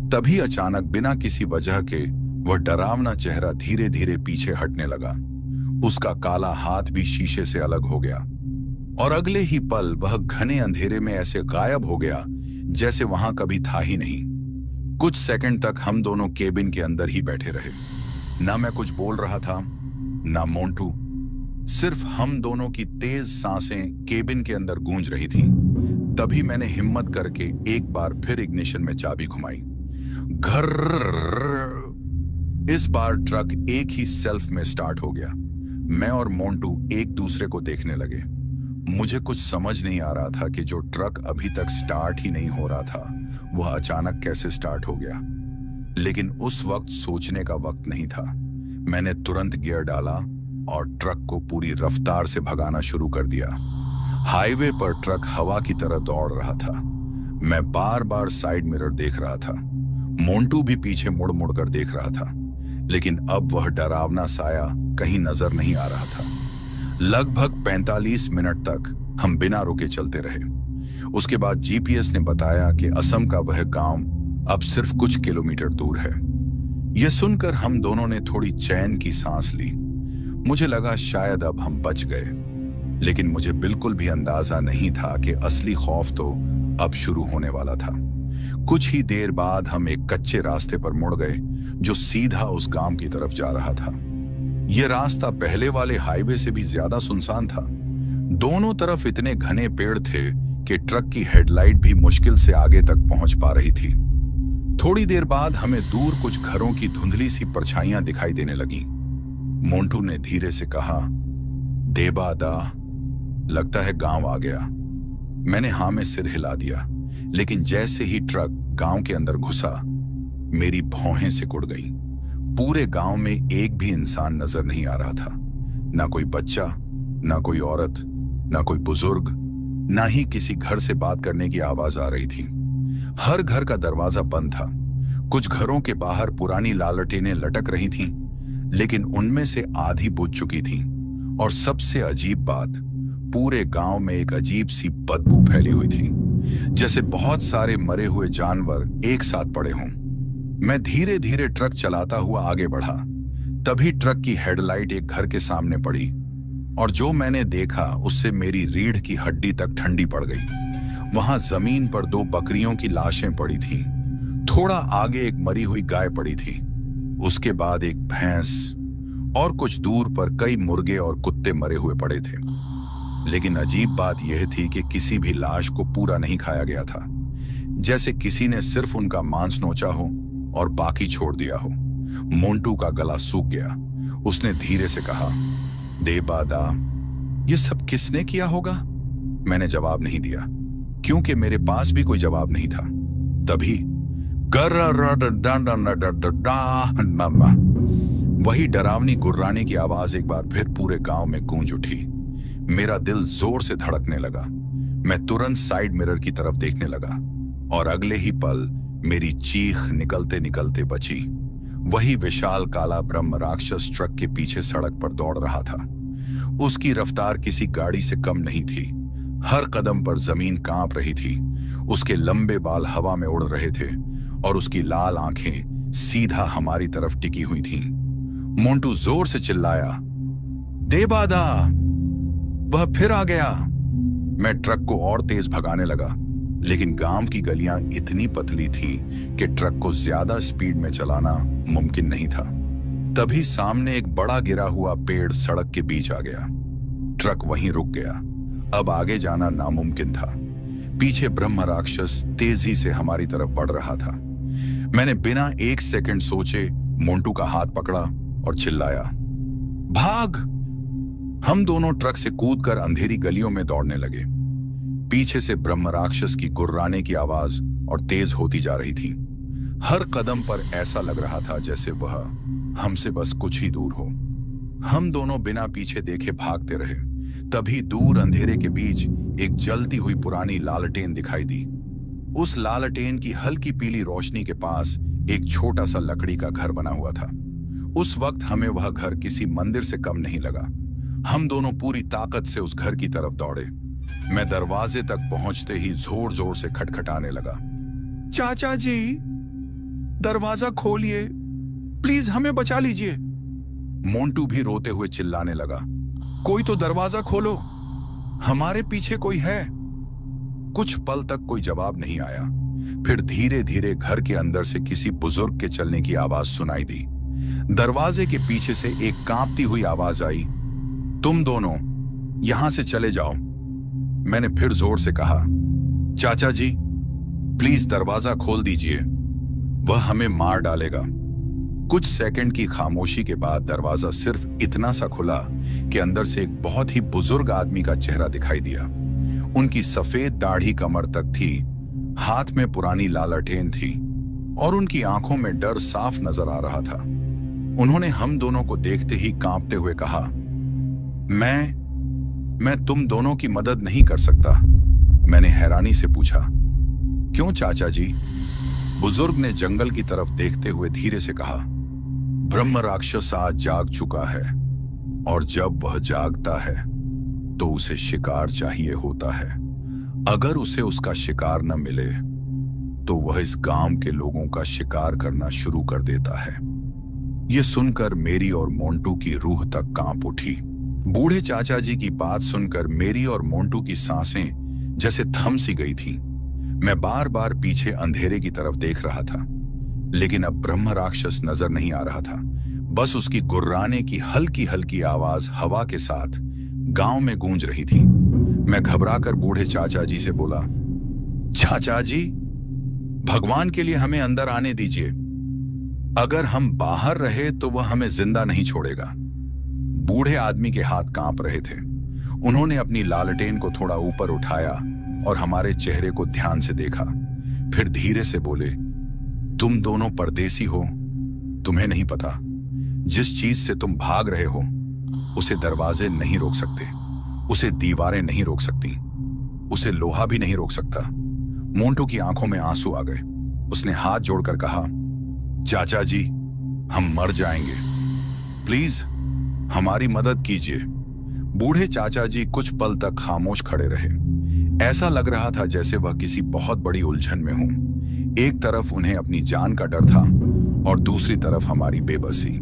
तभी अचानक बिना किसी वजह के वह डरावना चेहरा धीरे धीरे पीछे हटने लगा। उसका काला हाथ भी शीशे से अलग हो गया और अगले ही पल वह घने अंधेरे में ऐसे गायब हो गया जैसे वहां कभी था ही नहीं। कुछ सेकंड तक हम दोनों केबिन के अंदर ही बैठे रहे। ना मैं कुछ बोल रहा था, ना मोंटू। सिर्फ हम दोनों की तेज सांसें केबिन के अंदर गूंज रही थीं। तभी मैंने हिम्मत करके एक बार फिर इग्निशन में चाबी घुमाई। घर, इस बार ट्रक एक ही सेल्फ में स्टार्ट हो गया। मैं और मोंटू एक दूसरे को देखने लगे। मुझे कुछ समझ नहीं आ रहा था कि जो ट्रक अभी तक स्टार्ट ही नहीं हो रहा था वह अचानक कैसे स्टार्ट हो गया। लेकिन उस वक्त सोचने का वक्त नहीं था। मैंने तुरंत गियर डाला और ट्रक को पूरी रफ्तार से भगाना शुरू कर दिया। हाईवे पर ट्रक हवा की तरह दौड़ रहा था। मैं बार बार साइड मिरर देख रहा था। मोंटू भी पीछे मुड़ मुड़ कर देख रहा था, लेकिन अब वह डरावना साया कहीं नजर नहीं आ रहा था। लगभग 45 मिनट तक हम बिना रुके चलते रहे। उसके बाद जीपीएस ने बताया कि असम का वह गांव अब सिर्फ कुछ किलोमीटर दूर है। यह सुनकर हम दोनों ने थोड़ी चैन की सांस ली। मुझे लगा शायद अब हम बच गए, लेकिन मुझे बिल्कुल भी अंदाजा नहीं था कि असली खौफ तो अब शुरू होने वाला था। कुछ ही देर बाद हम एक कच्चे रास्ते पर मुड़ गए जो सीधा उस गांव की तरफ जा रहा था। यह रास्ता पहले वाले हाईवे से भी ज्यादा सुनसान था। दोनों तरफ इतने घने पेड़ थे कि ट्रक की हेडलाइट भी मुश्किल से आगे तक पहुंच पा रही थी। थोड़ी देर बाद हमें दूर कुछ घरों की धुंधली सी परछाइयां दिखाई देने लगीं। मोंटू ने धीरे से कहा, देबा दा, लगता है गांव आ गया। मैंने हाँ में सिर हिला दिया, लेकिन जैसे ही ट्रक गांव के अंदर घुसा, मेरी भौहें सिकुड़ गईं। पूरे गांव में एक भी इंसान नजर नहीं आ रहा था। ना कोई बच्चा, ना कोई औरत, ना कोई बुजुर्ग, ना ही किसी घर से बात करने की आवाज आ रही थी। हर घर का दरवाजा बंद था। कुछ घरों के बाहर पुरानी लालटेनें लटक रही थीं, लेकिन उनमें से आधी बुझ चुकी थीं। और सबसे अजीब बात, पूरे गांव में एक अजीब सी बदबू फैली हुई थी, जैसे बहुत सारे मरे हुए जानवर एक साथ पड़े हों। मैं धीरे धीरे ट्रक चलाता हुआ आगे बढ़ा। तभी ट्रक की हेडलाइट एक घर के सामने पड़ी, और जो मैंने देखा उससे मेरी रीढ़ की हड्डी तक ठंडी पड़ गई। वहां जमीन पर 2 बकरियों की लाशें पड़ी थीं। थोड़ा आगे एक मरी हुई गाय पड़ी थी, उसके बाद एक भैंस, और कुछ दूर पर कई मुर्गे और कुत्ते मरे हुए पड़े थे। लेकिन अजीब बात यह थी कि किसी भी लाश को पूरा नहीं खाया गया था, जैसे किसी ने सिर्फ उनका मांस नोचा हो और बाकी छोड़ दिया हो। मोंटू का गला सूख गया। उसने धीरे से कहा, देबा दा, ये सब किसने किया होगा? मैंने जवाब नहीं दिया, क्योंकि मेरे पास भी कोई जवाब नहीं था। तभी वही डरावनी गुर्राने की आवाज एक बार फिर पूरे गांव में गूंज उठी। मेरा दिल जोर से धड़कने लगा। मैं तुरंत साइड मिरर की तरफ देखने लगा, और अगले ही पल मेरी चीख निकलते निकलते बची। वही विशाल काला ब्रह्म राक्षस ट्रक के पीछे सड़क पर दौड़ रहा था। उसकी रफ्तार किसी गाड़ी से कम नहीं थी। हर कदम पर जमीन कांप रही थी। उसके लंबे बाल हवा में उड़ रहे थे, और उसकी लाल आंखें सीधा हमारी तरफ टिकी हुई थीं। मोंटू जोर से चिल्लाया, देबा दा, वह फिर आ गया। मैं ट्रक को और तेज भगाने लगा, लेकिन गांव की गलियां इतनी पतली थी कि ट्रक को ज्यादा स्पीड में चलाना मुमकिन नहीं था। तभी सामने एक बड़ा गिरा हुआ पेड़ सड़क के बीच आ गया। ट्रक वहीं रुक गया। अब आगे जाना नामुमकिन था। पीछे ब्रह्म राक्षस तेजी से हमारी तरफ बढ़ रहा था। मैंने बिना 1 सेकंड सोचे मोंटू का हाथ पकड़ा और चिल्लाया, भाग! हम दोनों ट्रक से कूदकर अंधेरी गलियों में दौड़ने लगे। पीछे से ब्रह्म राक्षस की गुर्राने की आवाज और तेज होती जा रही थी। हर कदम पर ऐसा लग रहा था जैसे वह हमसे बस कुछ ही दूर हो। हम दोनों बिना पीछे देखे भागते रहे। तभी दूर अंधेरे के बीच एक जलती हुई पुरानी लालटेन दिखाई दी। उस लालटेन की हल्की पीली रोशनी के पास एक छोटा सा लकड़ी का घर बना हुआ था। उस वक्त हमें वह घर किसी मंदिर से कम नहीं लगा। हम दोनों पूरी ताकत से उस घर की तरफ दौड़े। मैं दरवाजे तक पहुंचते ही जोर जोर से खटखटाने लगा। चाचा जी, दरवाजा खोलिए, प्लीज हमें बचा लीजिए। मोंटू भी रोते हुए चिल्लाने लगा, कोई तो दरवाजा खोलो, हमारे पीछे कोई है। कुछ पल तक कोई जवाब नहीं आया। फिर धीरे धीरे घर के अंदर से किसी बुजुर्ग के चलने की आवाज सुनाई दी। दरवाजे के पीछे से एक कांपती हुई आवाज आई, तुम दोनों यहां से चले जाओ। मैंने फिर जोर से कहा, चाचा जी, प्लीज दरवाजा खोल दीजिए, वह हमें मार डालेगा। कुछ सेकंड की खामोशी के बाद दरवाजा सिर्फ इतना सा खुला कि अंदर से एक बहुत ही बुजुर्ग आदमी का चेहरा दिखाई दिया। उनकी सफेद दाढ़ी कमर तक थी, हाथ में पुरानी लालटेन थी, और उनकी आंखों में डर साफ नजर आ रहा था। उन्होंने हम दोनों को देखते ही कांपते हुए कहा, मैं तुम दोनों की मदद नहीं कर सकता। मैंने हैरानी से पूछा। क्यों चाचा जी? बुजुर्ग ने जंगल की तरफ देखते हुए धीरे से कहा, ब्रह्म राक्षस आज जाग चुका है और जब वह जागता है तो उसे शिकार चाहिए होता है। अगर उसे उसका शिकार न मिले तो वह इस गांव के लोगों का शिकार करना शुरू कर देता है। यह सुनकर मेरी और मोंटू की रूह तक कांप उठी। बूढ़े चाचा जी की बात सुनकर मेरी और मोंटू की सांसें जैसे थम सी गई थीं। मैं बार बार पीछे अंधेरे की तरफ देख रहा था, लेकिन अब ब्रह्म राक्षस नजर नहीं आ रहा था। बस उसकी गुर्राने की हल्की हल्की आवाज हवा के साथ गांव में गूंज रही थी। मैं घबराकर बूढ़े चाचा जी से बोला, चाचा जी, भगवान के लिए हमें अंदर आने दीजिए। अगर हम बाहर रहे तो वह हमें जिंदा नहीं छोड़ेगा। बूढ़े आदमी के हाथ कांप रहे थे। उन्होंने अपनी लालटेन को थोड़ा ऊपर उठाया और हमारे चेहरे को ध्यान से देखा। फिर धीरे से बोले, तुम दोनों परदेसी हो, तुम्हें नहीं पता, जिस चीज से तुम भाग रहे हो उसे दरवाजे नहीं रोक सकते, उसे दीवारें नहीं रोक सकती, उसे लोहा भी नहीं रोक सकता। मोंटू की आंखों में आंसू आ गए। उसने हाथ जोड़कर कहा, चाचा जी, हम मर जाएंगे, प्लीज हमारी मदद कीजिए। बूढ़े चाचा जी कुछ पल तक खामोश खड़े रहे। ऐसा लग रहा था जैसे वह किसी बहुत बड़ी उलझन में हों। एक तरफ उन्हें अपनी जान का डर था और दूसरी तरफ हमारी बेबसी।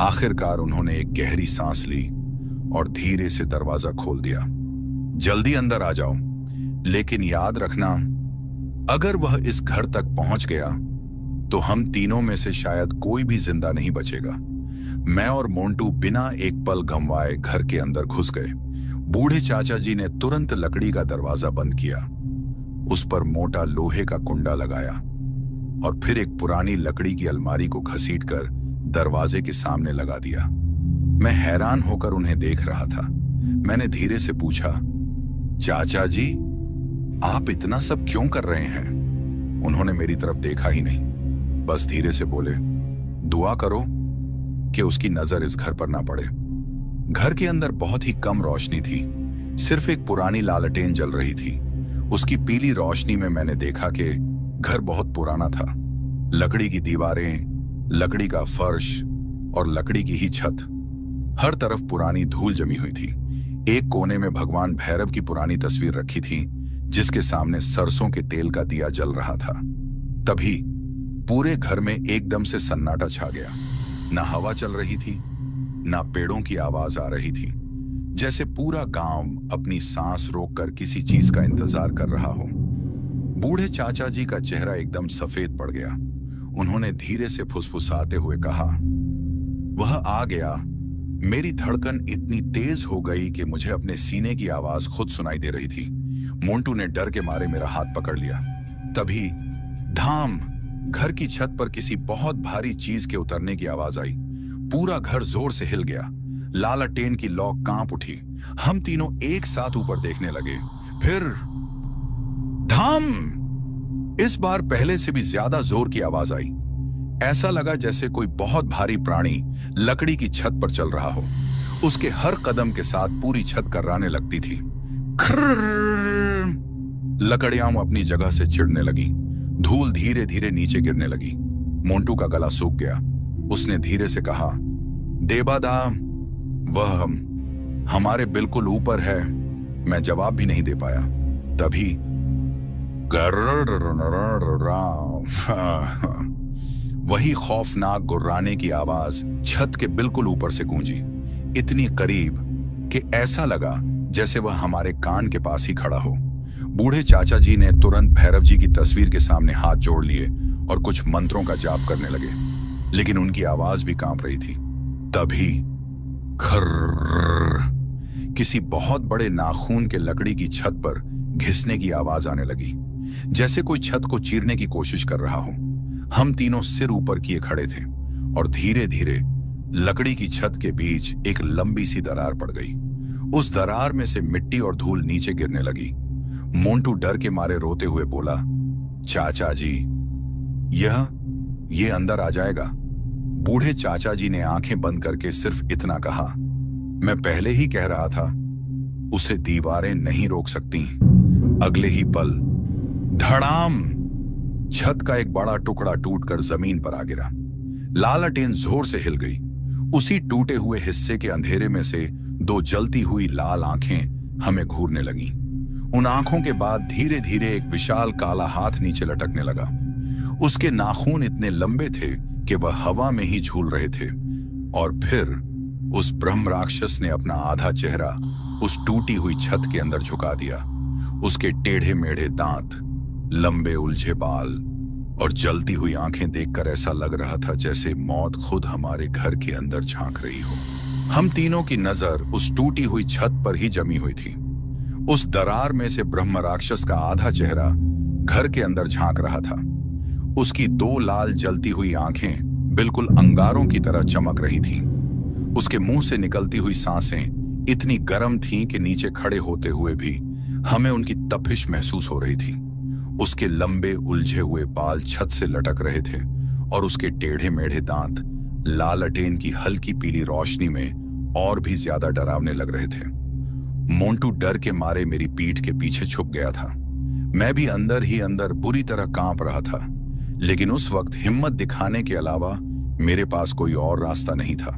आखिरकार उन्होंने एक गहरी सांस ली और धीरे से दरवाजा खोल दिया। जल्दी अंदर आ जाओ, लेकिन याद रखना, अगर वह इस घर तक पहुंच गया तो हम तीनों में से शायद कोई भी जिंदा नहीं बचेगा। मैं और मोंटू बिना एक पल गंवाए घर के अंदर घुस गए। बूढ़े चाचा जी ने तुरंत लकड़ी का दरवाजा बंद किया, उस पर मोटा लोहे का कुंडा लगाया और फिर एक पुरानी लकड़ी की अलमारी को घसीटकर दरवाजे के सामने लगा दिया। मैं हैरान होकर उन्हें देख रहा था। मैंने धीरे से पूछा, चाचा जी, आप इतना सब क्यों कर रहे हैं? उन्होंने मेरी तरफ देखा ही नहीं, बस धीरे से बोले, दुआ करो कि उसकी नजर इस घर पर ना पड़े। घर के अंदर बहुत ही कम रोशनी थी, सिर्फ एक पुरानी लालटेन जल रही थी। उसकी पीली रोशनी में मैंने देखा कि घर बहुत पुराना था। लकड़ी की दीवारें, लकड़ी का फर्श और लकड़ी की ही छत। हर तरफ पुरानी धूल जमी हुई थी। एक कोने में भगवान भैरव की पुरानी तस्वीर रखी थी, जिसके सामने सरसों के तेल का दिया जल रहा था। तभी पूरे घर में एकदम से सन्नाटा छा गया। ना हवा चल रही थी, ना पेड़ों की आवाज आ रही थी, जैसे पूरा गांव अपनी सांस रोककर किसी चीज का इंतजार कर रहा हो। बूढ़े चाचा जी का चेहरा एकदम सफेद पड़ गया। उन्होंने धीरे से फुसफुसाते हुए कहा, वह आ गया। मेरी धड़कन इतनी तेज हो गई कि मुझे अपने सीने की आवाज खुद सुनाई दे रही थी। मोंटू ने डर के मारे मेरा हाथ पकड़ लिया। तभी धाम, घर की छत पर किसी बहुत भारी चीज के उतरने की आवाज आई। पूरा घर जोर से हिल गया। लालटेन की लौ कांप उठी। हम तीनों एक साथ ऊपर देखने लगे। फिर धाम, इस बार पहले से भी ज्यादा जोर की आवाज आई। ऐसा लगा जैसे कोई बहुत भारी प्राणी लकड़ी की छत पर चल रहा हो। उसके हर कदम के साथ पूरी छत कर्राने लगती थी। लकड़ियां अपनी जगह से चिढ़ने लगी। धूल धीरे धीरे नीचे गिरने लगी। मोंटू का गला सूख गया। उसने धीरे से कहा, देबादा, वह हमारे बिल्कुल ऊपर है। मैं जवाब भी नहीं दे पाया। तभी वही खौफनाक गुर्राने की आवाज छत के बिल्कुल ऊपर से गूंजी, इतनी करीब कि ऐसा लगा जैसे वह हमारे कान के पास ही खड़ा हो। बूढ़े चाचा जी ने तुरंत भैरव जी की तस्वीर के सामने हाथ जोड़ लिए और कुछ मंत्रों का जाप करने लगे, लेकिन उनकी आवाज भी कांप रही थी। तभी खर्र, किसी बहुत बड़े नाखून के लकड़ी की छत पर घिसने की आवाज आने लगी, जैसे कोई छत को चीरने की कोशिश कर रहा हो। हम तीनों सिर ऊपर किए खड़े थे और धीरे धीरे लकड़ी की छत के बीच एक लंबी सी दरार पड़ गई। उस दरार में से मिट्टी और धूल नीचे गिरने लगी। मोंटू डर के मारे रोते हुए बोला, चाचा जी, ये अंदर आ जाएगा। बूढ़े चाचा जी ने आंखें बंद करके सिर्फ इतना कहा, मैं पहले ही कह रहा था, उसे दीवारें नहीं रोक सकती। अगले ही पल धड़ाम, छत का एक बड़ा टुकड़ा टूटकर जमीन पर आ गिरा। लालटेन जोर से हिल गई। उसी टूटे हुए हिस्से के अंधेरे में से दो जलती हुई लाल आंखें हमें घूरने लगीं। उन आंखों के बाद धीरे धीरे एक विशाल काला हाथ नीचे लटकने लगा। उसके नाखून इतने लंबे थे कि वह हवा में ही झूल रहे थे। और फिर उस ब्रह्म राक्षस ने अपना आधा चेहरा उस टूटी हुई छत के अंदर झुका दिया। उसके टेढ़े मेढ़े दांत, लंबे उलझे बाल और जलती हुई आंखें देखकर ऐसा लग रहा था जैसे मौत खुद हमारे घर के अंदर झांक रही हो। हम तीनों की नजर उस टूटी हुई छत पर ही जमी हुई थी। उस दरार में से ब्रह्म राक्षस का आधा चेहरा घर के अंदर झांक रहा था। उसकी दो लाल जलती हुई आंखें बिल्कुल अंगारों की तरह चमक रही थीं। उसके मुंह से निकलती हुई सांसें इतनी गर्म थीं कि नीचे खड़े होते हुए भी हमें उनकी तपिश महसूस हो रही थी। उसके लंबे उलझे हुए बाल छत से लटक रहे थे और उसके टेढ़े मेढ़े दांत लालटेन की हल्की पीली रोशनी में और भी ज्यादा डरावने लग रहे थे। मोंटू डर के मारे मेरी पीठ के पीछे छुप गया था। मैं भी अंदर ही अंदर बुरी तरह कांप रहा था, लेकिन उस वक्त हिम्मत दिखाने के अलावा मेरे पास कोई और रास्ता नहीं था।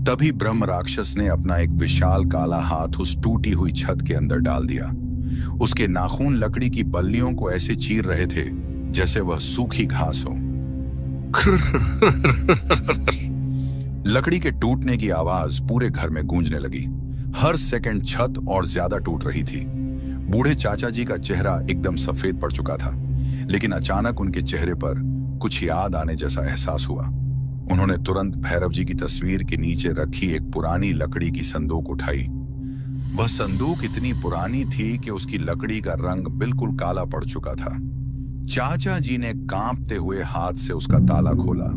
तभी ब्रह्म राक्षस ने अपना एक विशाल काला हाथ उस टूटी हुई छत के अंदर डाल दिया। उसके नाखून लकड़ी की बल्लियों को ऐसे चीर रहे थे जैसे वह सूखी घास हो। लकड़ी के टूटने की आवाज पूरे घर में गूंजने लगी। हर सेकंड छत और ज्यादा टूट रही थी। बूढ़े चाचा जी का चेहरा एकदम सफेद पड़ चुका था, लेकिन अचानक उनके चेहरे पर कुछ याद आने जैसा एहसास हुआ। उन्होंने तुरंत भैरव जी की तस्वीर के नीचे रखी एक पुरानी लकड़ी की संदूक उठाई। वह संदूक इतनी पुरानी थी कि उसकी लकड़ी का रंग बिल्कुल काला पड़ चुका था। चाचा जी ने कांपते हुए हाथ से उसका ताला खोला।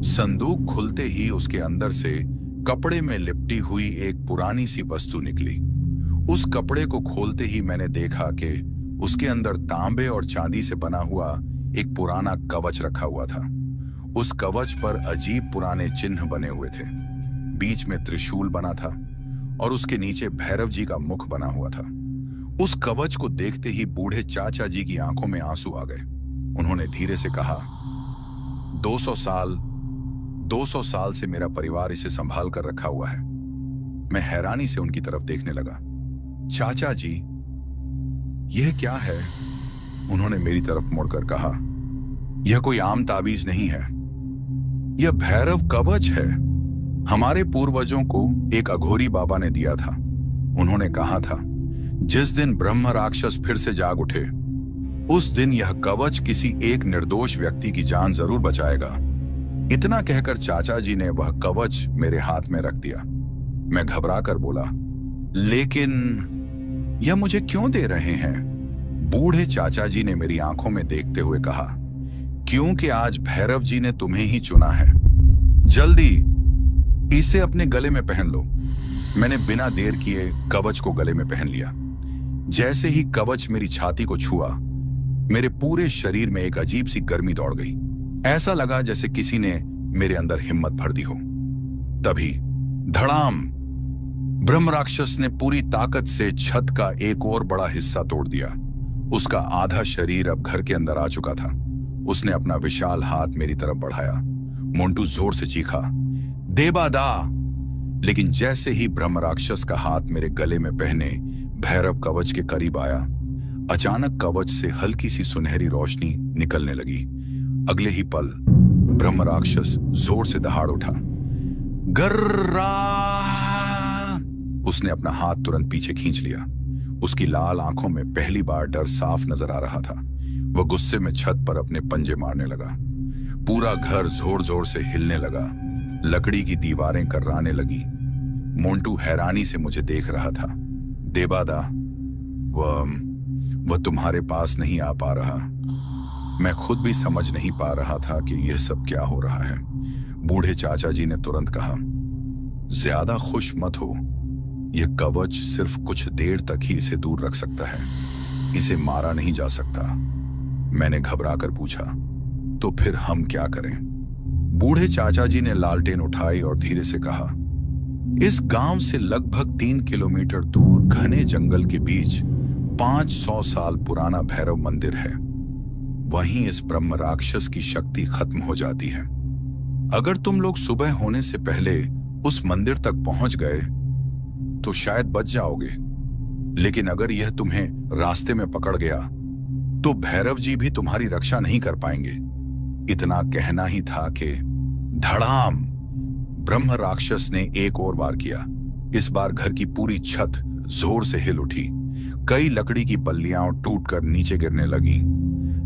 संदूक खुलते ही उसके अंदर से कपड़े में लिपटी हुई एक पुरानी सी वस्तु निकली। उस कपड़े को खोलते ही मैंने देखा कि उसके अंदर तांबे और चांदी से बना हुआ एक पुराना कवच रखा हुआ था। उस कवच पर अजीब पुराने चिन्ह बने हुए थे। बीच में त्रिशूल बना था और उसके नीचे भैरव जी का मुख बना हुआ था। उस कवच को देखते ही बूढ़े चाचा जी की आंखों में आंसू आ गए। उन्होंने धीरे से कहा, 200 साल से मेरा परिवार इसे संभाल कर रखा हुआ है। मैं हैरानी से उनकी तरफ देखने लगा। चाचा जी, यह क्या है? उन्होंने मेरी तरफ मुड़कर कहा, यह कोई आम ताबीज नहीं है, यह भैरव कवच है। हमारे पूर्वजों को एक अघोरी बाबा ने दिया था। उन्होंने कहा था, जिस दिन ब्रह्म राक्षस फिर से जाग उठे, उस दिन यह कवच किसी एक निर्दोष व्यक्ति की जान जरूर बचाएगा। इतना कहकर चाचा जी ने वह कवच मेरे हाथ में रख दिया। मैं घबरा कर बोला, लेकिन यह मुझे क्यों दे रहे हैं? बूढ़े चाचा जी ने मेरी आंखों में देखते हुए कहा, क्योंकि आज भैरव जी ने तुम्हें ही चुना है। जल्दी इसे अपने गले में पहन लो। मैंने बिना देर किए कवच को गले में पहन लिया। जैसे ही कवच मेरी छाती को छुआ, मेरे पूरे शरीर में एक अजीब सी गर्मी दौड़ गई। ऐसा लगा जैसे किसी ने मेरे अंदर हिम्मत भर दी हो। तभी धड़ाम, ब्रह्म राक्षस ने पूरी ताकत से छत का एक और बड़ा हिस्सा तोड़ दिया। उसका आधा शरीर अब घर के अंदर आ चुका था। उसने अपना विशाल हाथ मेरी तरफ बढ़ाया। मोंटू जोर से चीखा, देबादा! लेकिन जैसे ही ब्रह्म राक्षस का हाथ मेरे गले में पहने भैरव कवच के करीब आया, अचानक कवच से हल्की सी सुनहरी रोशनी निकलने लगी। अगले ही पल ब्रह्म राक्षस जोर से दहाड़ उठा। गर्रा! उसने अपना हाथ तुरंत पीछे खींच लिया। उसकी लाल आंखों में पहली बार डर साफ नजर आ रहा था। वह गुस्से में छत पर अपने पंजे मारने लगा। पूरा घर जोर जोर से हिलने लगा। लकड़ी की दीवारें कर्राने लगी। मोंटू हैरानी से मुझे देख रहा था। देबादा, वह तुम्हारे पास नहीं आ पा रहा। मैं खुद भी समझ नहीं पा रहा था कि यह सब क्या हो रहा है। बूढ़े चाचा जी ने तुरंत कहा, ज्यादा खुश मत हो। यह कवच सिर्फ कुछ देर तक ही इसे दूर रख सकता है। इसे मारा नहीं जा सकता। मैंने घबरा कर पूछा, तो फिर हम क्या करें? बूढ़े चाचा जी ने लालटेन उठाई और धीरे से कहा, इस गांव से लगभग 3 किलोमीटर दूर घने जंगल के बीच 500 साल पुराना भैरव मंदिर है। वहीं इस ब्रह्म राक्षस की शक्ति खत्म हो जाती है। अगर तुम लोग सुबह होने से पहले उस मंदिर तक पहुंच गए तो शायद बच जाओगे, लेकिन अगर यह तुम्हें रास्ते में पकड़ गया तो भैरव जी भी तुम्हारी रक्षा नहीं कर पाएंगे। इतना कहना ही था कि धड़ाम, ब्रह्म राक्षस ने एक और वार किया। इस बार घर की पूरी छत जोर से हिल उठी। कई लकड़ी की बल्लियां टूटकर नीचे गिरने लगी।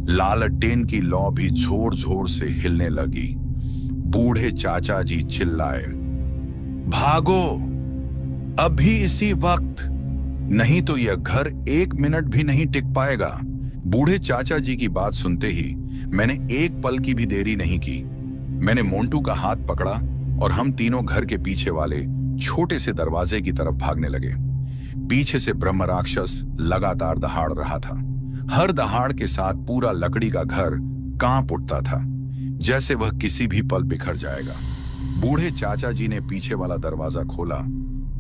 लालटेन की लौ भी जोर जोर से हिलने लगी। बूढ़े चाचा जी चिल्लाए, भागो अभी इसी वक्त, नहीं तो यह घर 1 मिनट भी नहीं टिक पाएगा। बूढ़े चाचा जी की बात सुनते ही मैंने एक पल की भी देरी नहीं की। मैंने मोंटू का हाथ पकड़ा और हम तीनों घर के पीछे वाले छोटे से दरवाजे की तरफ भागने लगे। पीछे से ब्रह्म राक्षस लगातार दहाड़ रहा था। हर दहाड़ के साथ पूरा लकड़ी का घर कांप उठता था, जैसे वह किसी भी पल बिखर जाएगा। बूढ़े चाचा जी ने पीछे वाला दरवाजा खोला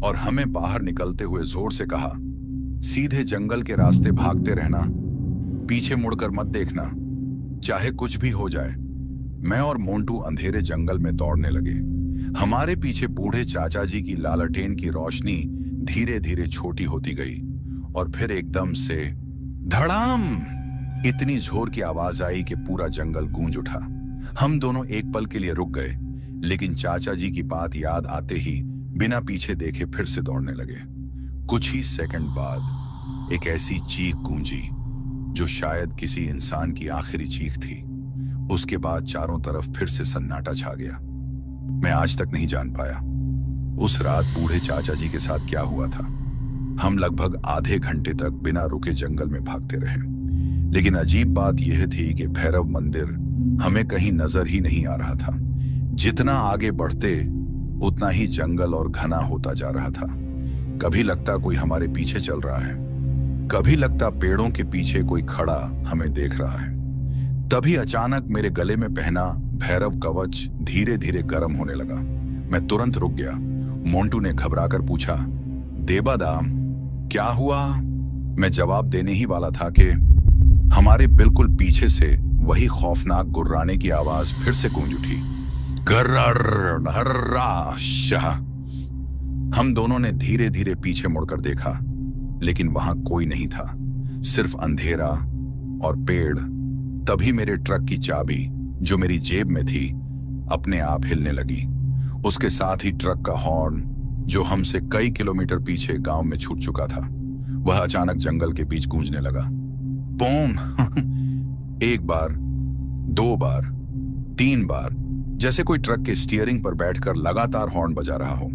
और हमें बाहर निकलते हुए जोर से कहा, सीधे जंगल के रास्ते भागते रहना, पीछे मुड़कर मत देखना, चाहे कुछ भी हो जाए। मैं और मोंटू अंधेरे जंगल में दौड़ने लगे। हमारे पीछे बूढ़े चाचा जी की लालटेन की रोशनी धीरे धीरे छोटी होती गई और फिर एकदम से धड़ाम, इतनी जोर की आवाज आई कि पूरा जंगल गूंज उठा। हम दोनों एक पल के लिए रुक गए, लेकिन चाचा जी की बात याद आते ही बिना पीछे देखे फिर से दौड़ने लगे। कुछ ही सेकंड बाद एक ऐसी चीख गूंजी जो शायद किसी इंसान की आखिरी चीख थी। उसके बाद चारों तरफ फिर से सन्नाटा छा गया। मैं आज तक नहीं जान पाया उस रात बूढ़े चाचा जी के साथ क्या हुआ था। हम लगभग आधे घंटे तक बिना रुके जंगल में भागते रहे, लेकिन अजीब बात यह थी कि भैरव मंदिर हमें कहीं नजर ही नहीं आ रहा था। जितना आगे बढ़ते उतना ही जंगल और घना होता जा रहा था। कभी लगता कोई हमारे पीछे चल रहा है, कभी लगता पेड़ों के पीछे कोई खड़ा हमें देख रहा है। तभी अचानक मेरे गले में पहना भैरव कवच धीरे धीरे गर्म होने लगा। मैं तुरंत रुक गया। मोंटू ने घबराकर पूछा, देबादाम क्या हुआ? मैं जवाब देने ही वाला था कि हमारे बिल्कुल पीछे से वही खौफनाक गुर्राने की आवाज फिर से गूंज उठी। शाह। हम दोनों ने धीरे धीरे पीछे मुड़कर देखा, लेकिन वहां कोई नहीं था, सिर्फ अंधेरा और पेड़। तभी मेरे ट्रक की चाबी जो मेरी जेब में थी अपने आप हिलने लगी। उसके साथ ही ट्रक का हॉर्न जो हमसे कई किलोमीटर पीछे गांव में छूट चुका था, वह अचानक जंगल के बीच गूंजने लगा। पोम। एक बार, 2 बार, 3 बार, जैसे कोई ट्रक के स्टीयरिंग पर बैठकर लगातार हॉर्न बजा रहा हो।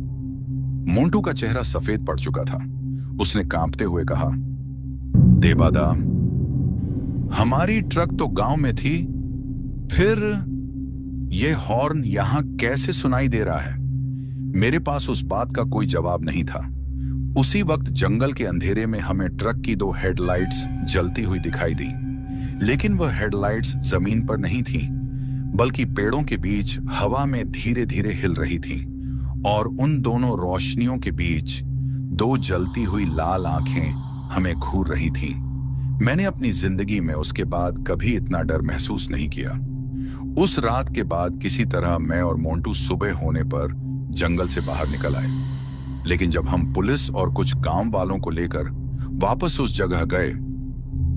मोंटू का चेहरा सफेद पड़ चुका था। उसने कांपते हुए कहा, देबादा, हमारी ट्रक तो गांव में थी, फिर यह हॉर्न यहां कैसे सुनाई दे रहा है? मेरे पास उस बात का कोई जवाब नहीं था। उसी वक्त जंगल के अंधेरे में हमें ट्रक की 2 हेडलाइट्स जलती हुई दिखाई दी, लेकिन वह हेडलाइट्स जमीन पर नहीं थी, बल्कि पेड़ों के बीच हवा में धीरे धीरे हिल रही थी। और उन दोनों रोशनियों के बीच 2 जलती हुई लाल आंखें हमें घूर रही थीं। मैंने अपनी जिंदगी में उसके बाद कभी इतना डर महसूस नहीं किया। उस रात के बाद किसी तरह मैं और मोंटू सुबह होने पर जंगल से बाहर निकल आए, लेकिन जब हम पुलिस और कुछ गांव वालों को लेकर वापस उस जगह गए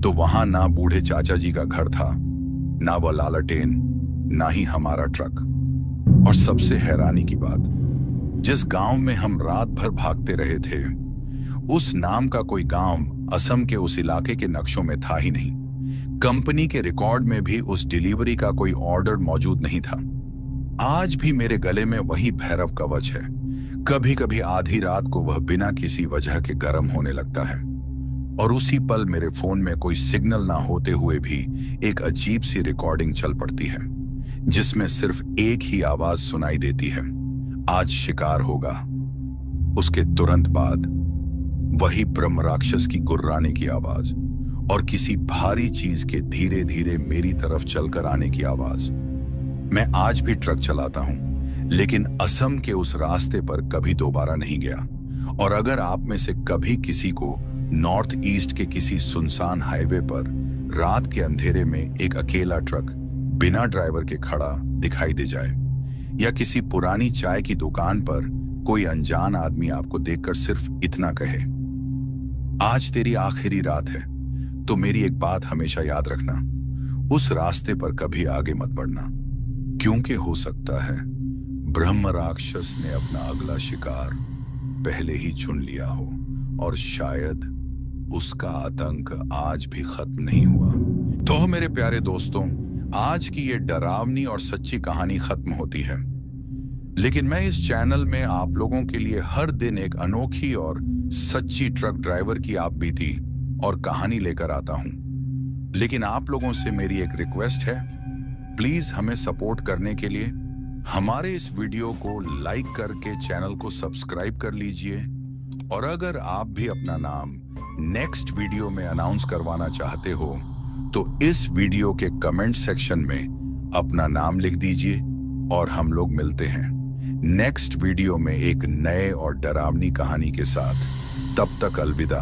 तो वहां ना बूढ़े चाचा जी का घर था, ना वह लालटेन, ना ही हमारा ट्रक। और सबसे हैरानी की बात, जिस गांव में हम रात भर भागते रहे थे, उस नाम का कोई गांव असम के उस इलाके के नक्शों में था ही नहीं। कंपनी के रिकॉर्ड में भी उस डिलीवरी का कोई ऑर्डर मौजूद नहीं था। आज भी मेरे गले में वही भैरव कवच है। कभी कभी आधी रात को वह बिना किसी वजह के गर्म होने लगता है, और उसी पल मेरे फोन में कोई सिग्नल ना होते हुए भी एक अजीब सी रिकॉर्डिंग चल पड़ती है, जिसमें सिर्फ एक ही आवाज सुनाई देती है, आज शिकार होगा। उसके तुरंत बाद वही ब्रह्म राक्षस की गुर्राने की आवाज और किसी भारी चीज के धीरे धीरे मेरी तरफ चलकर आने की आवाज। मैं आज भी ट्रक चलाता हूं, लेकिन असम के उस रास्ते पर कभी दोबारा नहीं गया। और अगर आप में से कभी किसी को नॉर्थ ईस्ट के किसी सुनसान हाईवे पर रात के अंधेरे में एक अकेला ट्रक बिना ड्राइवर के खड़ा दिखाई दे जाए, या किसी पुरानी चाय की दुकान पर कोई अनजान आदमी आपको देखकर सिर्फ इतना कहे, आज तेरी आखिरी रात है, तो मेरी एक बात हमेशा याद रखना, उस रास्ते पर कभी आगे मत बढ़ना, क्योंकि हो सकता है ब्रह्म राक्षस ने अपना अगला शिकार पहले ही चुन लिया हो और शायद उसका आतंक आज भी खत्म नहीं हुआ। तो मेरे प्यारे दोस्तों, आज की ये डरावनी और सच्ची कहानी खत्म होती है, लेकिन मैं इस चैनल में आप लोगों के लिए हर दिन एक अनोखी और सच्ची ट्रक ड्राइवर की आप बीती और कहानी लेकर आता हूं। लेकिन आप लोगों से मेरी एक रिक्वेस्ट है, प्लीज हमें सपोर्ट करने के लिए हमारे इस वीडियो को लाइक करके चैनल को सब्सक्राइब कर लीजिए, और अगर आप भी अपना नाम नेक्स्ट वीडियो में अनाउंस करवाना चाहते हो तो इस वीडियो के कमेंट सेक्शन में अपना नाम लिख दीजिए, और हम लोग मिलते हैं नेक्स्ट वीडियो में एक नए और डरावनी कहानी के साथ। तब तक अलविदा।